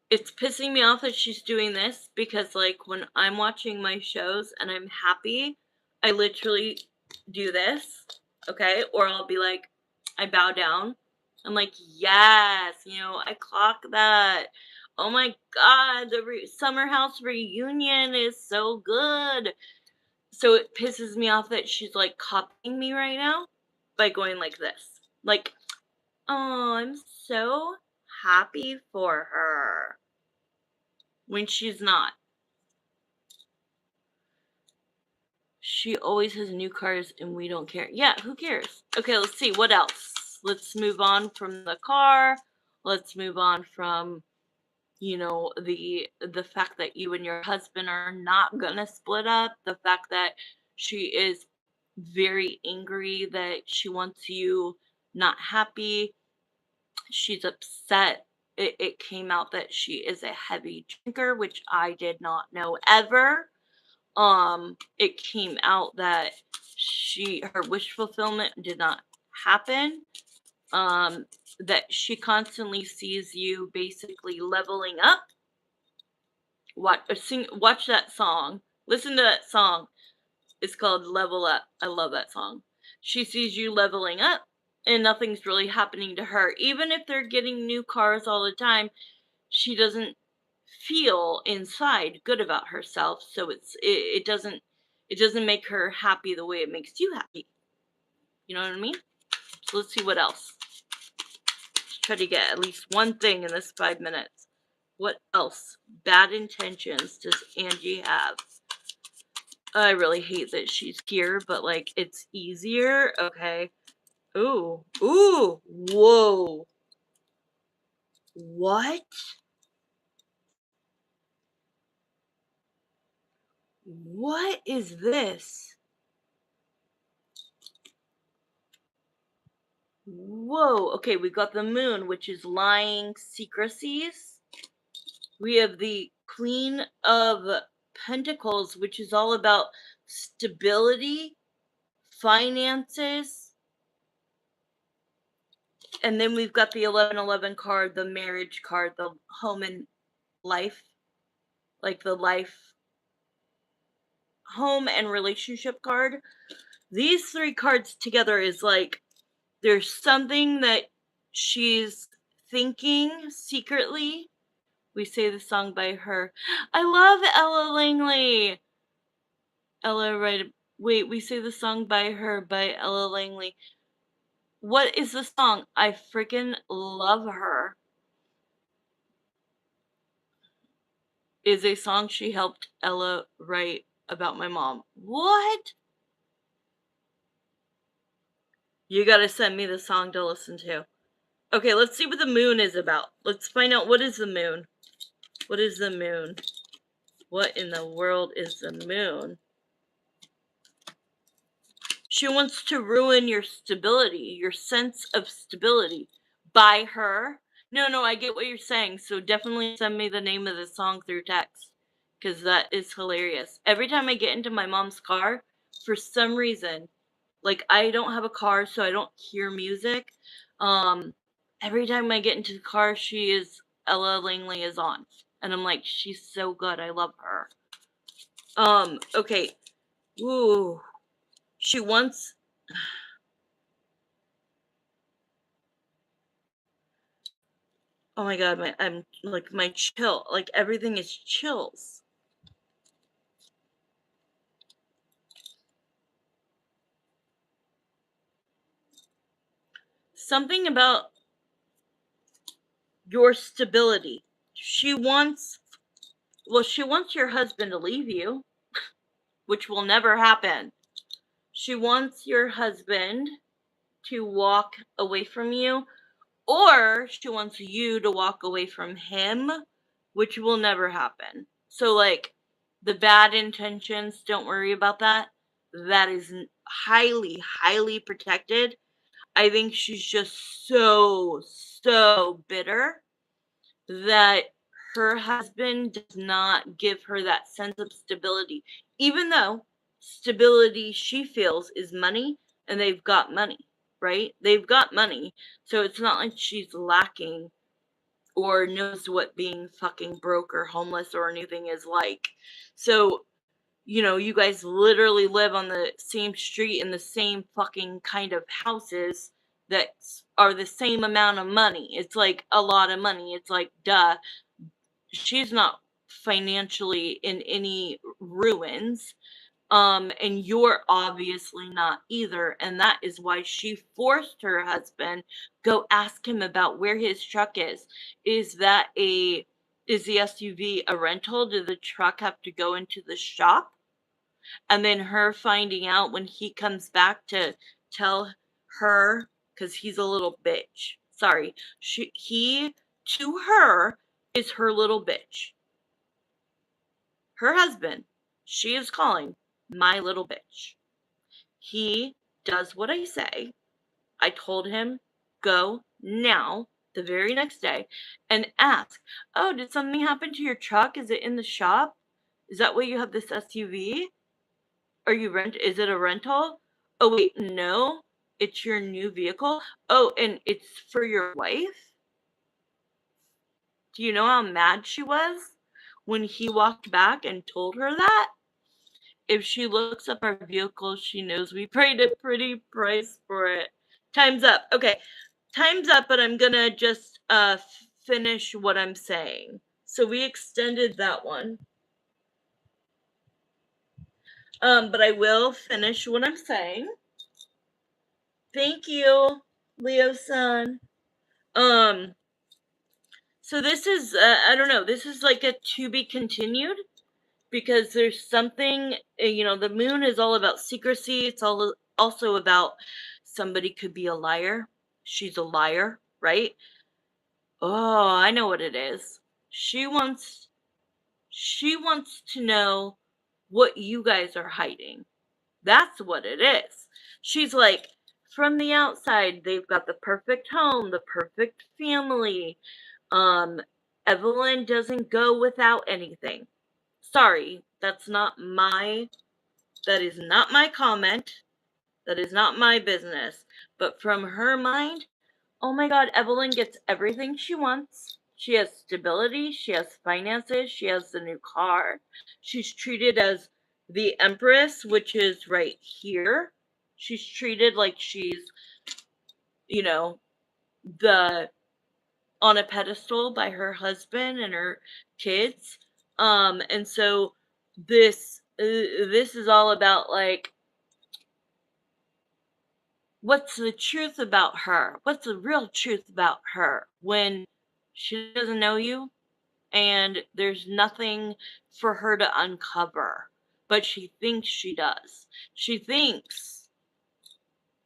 It's pissing me off that she's doing this because, like, when I'm watching my shows and I'm happy, I literally do this. Okay. Or I'll be like, I bow down. I'm like, yes, I clock that. Oh my god, the Summer House reunion is so good. So it pisses me off that she's like copying me right now by going like this. Like, Oh, I'm so happy for her when she's not. She always has new cars and we don't care. Yeah, who cares? Okay, let's see. What else? Let's move on from the car. Let's move on from, the fact that you and your husband are not gonna split up. The fact that she is very angry that she wants you not happy. She's upset. It came out that she is a heavy drinker, which I did not know ever. It came out that her wish fulfillment did not happen. um that she constantly sees you basically leveling up. Watch that song, listen to that song. It's called Level Up. I love that song. She sees you leveling up and nothing's really happening to her. Even if they're getting new cars all the time, she doesn't feel inside good about herself. So it doesn't make her happy the way it makes you happy. You know what I mean? So let's see what else. Try to get at least one thing in this 5 minutes. What else? Bad intentions does Angie have? I really hate that she's here, but like it's easier. Okay. Ooh. Ooh. Whoa. What? What is this? Whoa. Okay, we got the moon, which is lying secrecies. We have the Queen of Pentacles, which is all about stability, finances. And then we've got the 1111 card, the marriage card, the home and life, like the life, home and relationship card. These three cards together is like there's something that she's thinking secretly. We say the song by her. I love Ella Langley. Ella, right? Wait, we say the song by her by Ella Langley. What is the song? I freaking love her. Is a song she helped Ella write about my mom. What? You gotta send me the song to listen to. Okay, let's see what the moon is about. Let's find out what is the moon. What is the moon? What in the world is the moon? She wants to ruin your stability, your sense of stability. By her. No, no, I get what you're saying. So definitely send me the name of the song through text. Because that is hilarious. Every time I get into my mom's car, for some reason, like I don't have a car, so I don't hear music. Um, every time I get into the car, Ella Langley is on. And I'm like, she's so good. I love her. Okay. Ooh. She wants Oh my god, I'm like my chill, like everything is chills. Something about your stability. She wants she wants your husband to leave you, which will never happen. She wants your husband to walk away from you, or she wants you to walk away from him, which will never happen. So, like, the bad intentions, don't worry about that. That is highly, highly protected. I think she's just so, so bitter that her husband does not give her that sense of stability, even though stability she feels is money and they've got money, right? They've got money. So it's not like she's lacking or knows what being fucking broke or homeless or anything is like. So, you guys literally live on the same street in the same fucking kind of houses that are the same amount of money. It's like a lot of money. It's like, duh, she's not financially in any ruins. And you're obviously not either, and that is why she forced her husband go ask him about where his truck is. Is that a is the SUV a rental? Did the truck have to go into the shop? And then her finding out when he comes back to tell her, because he's a little bitch. Sorry, he to her is her little bitch. Her husband, she is calling my little bitch. He does what I say. I told him, go now, the very next day, and ask, oh, did something happen to your truck? Is it in the shop? Is that why you have this SUV? Is it a rental? Oh, wait, no, it's your new vehicle. Oh, and it's for your wife? Do you know how mad she was when he walked back and told her that? If she looks up our vehicle, she knows we paid a pretty price for it. Time's up. Okay, time's up, but I'm gonna just finish what I'm saying. So we extended that one. But I will finish what I'm saying. Thank you, Leo-san. Um, so this is I don't know. This is like a to be continued because there's something, the moon is all about secrecy. It's all also about somebody could be a liar. She's a liar, right? Oh, I know what it is. She wants to know what you guys are hiding. That's what it is. She's like, from the outside, they've got the perfect home, the perfect family. Um, Evelyn doesn't go without anything. Sorry, that is not my comment. That is not my business. But from her mind, oh my God, Evelyn gets everything she wants. She has stability, she has finances, she has the new car. She's treated as the Empress, which is right here. She's treated like she's, you know, the on a pedestal by her husband and her kids. And so this is all about like what's the truth about her? What's the real truth about her when she doesn't know you and there's nothing for her to uncover, but she thinks she does. She thinks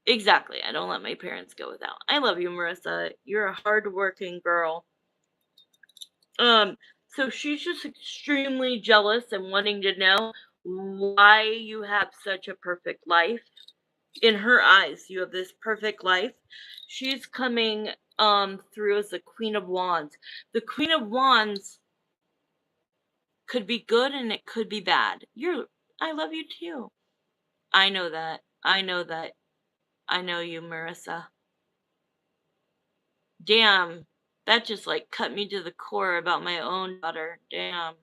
exactly. I don't let my parents go without. I love you, Marissa. You're a hardworking girl. Um, so she's just extremely jealous and wanting to know why you have such a perfect life. In her eyes, you have this perfect life. She's coming through as the Queen of Wands. The Queen of Wands could be good and it could be bad. I love you too. I know that. I know that. I know you, Marissa. Damn. That just like cut me to the core about my own daughter. Damn.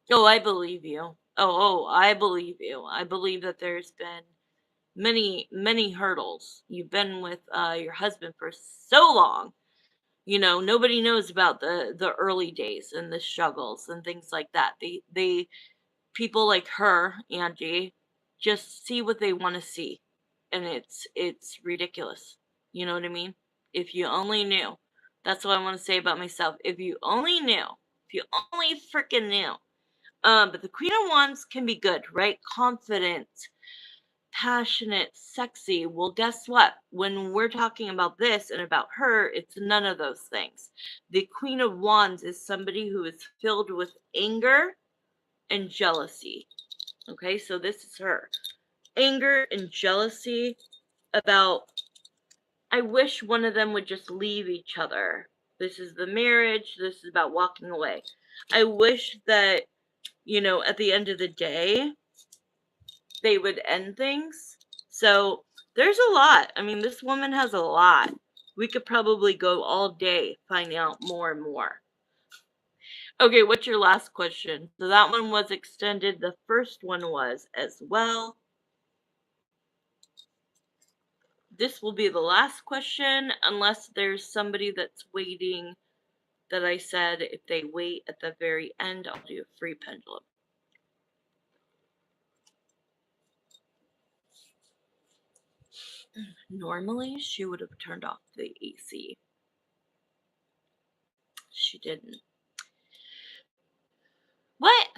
Oh, I believe you. I believe you. I believe that there's been many, many hurdles. You've been with your husband for so long. Nobody knows about the early days and the struggles and things like that. They people like her, Angie, just see what they want to see, and it's ridiculous. You know what I mean? If you only knew. That's what I want to say about myself. If you only knew. If you only freaking knew. But the Queen of Wands can be good, right? Confident, passionate, sexy. Well, guess what? When we're talking about this and about her, it's none of those things. The Queen of Wands is somebody who is filled with anger and jealousy. Okay, so this is her. Anger and jealousy about, I wish one of them would just leave each other. This is the marriage. This is about walking away. I wish that, at the end of the day, they would end things. So there's a lot. I mean, this woman has a lot. We could probably go all day finding out more and more. Okay, what's your last question? So that one was extended. The first one was as well. This will be the last question unless there's somebody that's waiting that I said if they wait at the very end, I'll do a free pendulum. Normally, she would have turned off the AC. She didn't. What?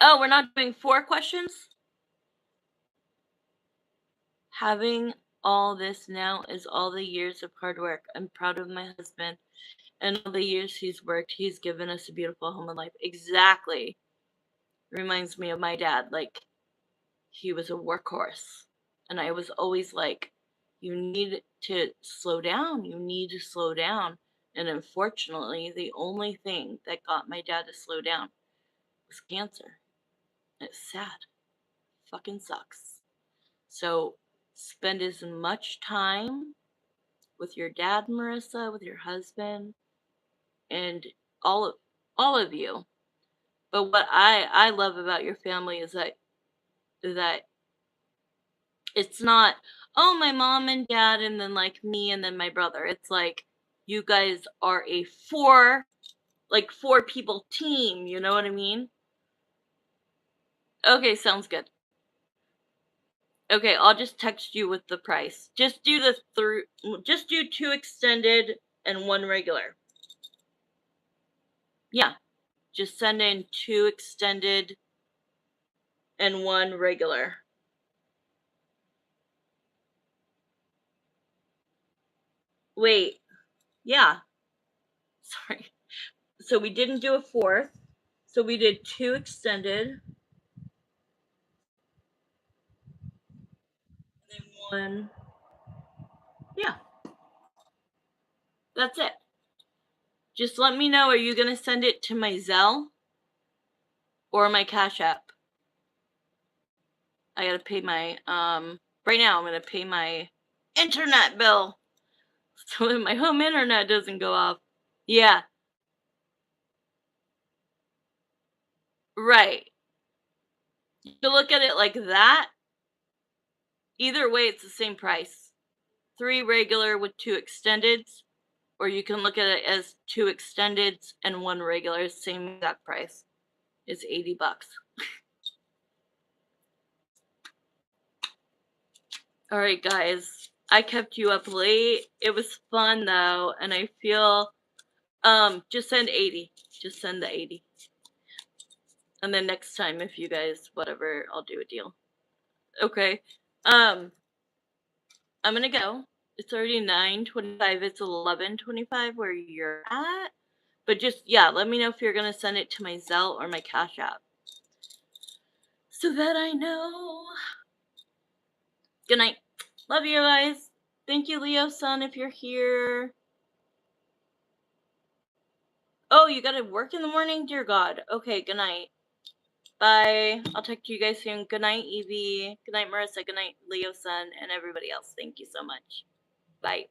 Oh, we're not doing 4 questions? Having all this now is all the years of hard work. I'm proud of my husband and all the years he's worked. He's given us a beautiful home and life. Exactly. Reminds me of my dad. Like, he was a workhorse. And I was always like, you need to slow down. You need to slow down. And unfortunately, the only thing that got my dad to slow down was cancer. It's sad. Fucking sucks. So spend as much time with your dad, Marissa, with your husband, and all of all of you. But what I love about your family is that it's not, oh, my mom and dad and then like me and then my brother. It's like you guys are a four people team, you know what I mean? Okay, sounds good. Okay, I'll just text you with the price. Just do 2 extended and 1 regular. Yeah, just send in 2 extended and 1 regular. Wait, yeah, sorry. So we didn't do a 4th. So we did 2 extended and then 1. Yeah, that's it. Just let me know, are you going to send it to my Zelle or my Cash App? I got to pay my right now I'm going to pay my internet bill so that my home internet doesn't go off. Yeah, right. You look at it like that. Either way, it's the same price. 3 regular with 2 extendeds, or you can look at it as 2 extendeds and 1 regular, same exact price. It's $80. All right, guys. I kept you up late. It was fun though, and I feel just send 80. Just send the 80. And then next time if you guys whatever, I'll do a deal. Okay. I'm going to go. It's already 9:25. It's 11:25 where you're at. But just yeah, let me know if you're going to send it to my Zelle or my Cash App so that I know. Good night. Love you guys. Thank you, Leo son, if you're here. Oh, you gotta work in the morning? Dear God. Okay, good night. Bye. I'll talk to you guys soon. Good night, Evie. Good night, Marissa. Good night, Leo son, and everybody else. Thank you so much. Bye.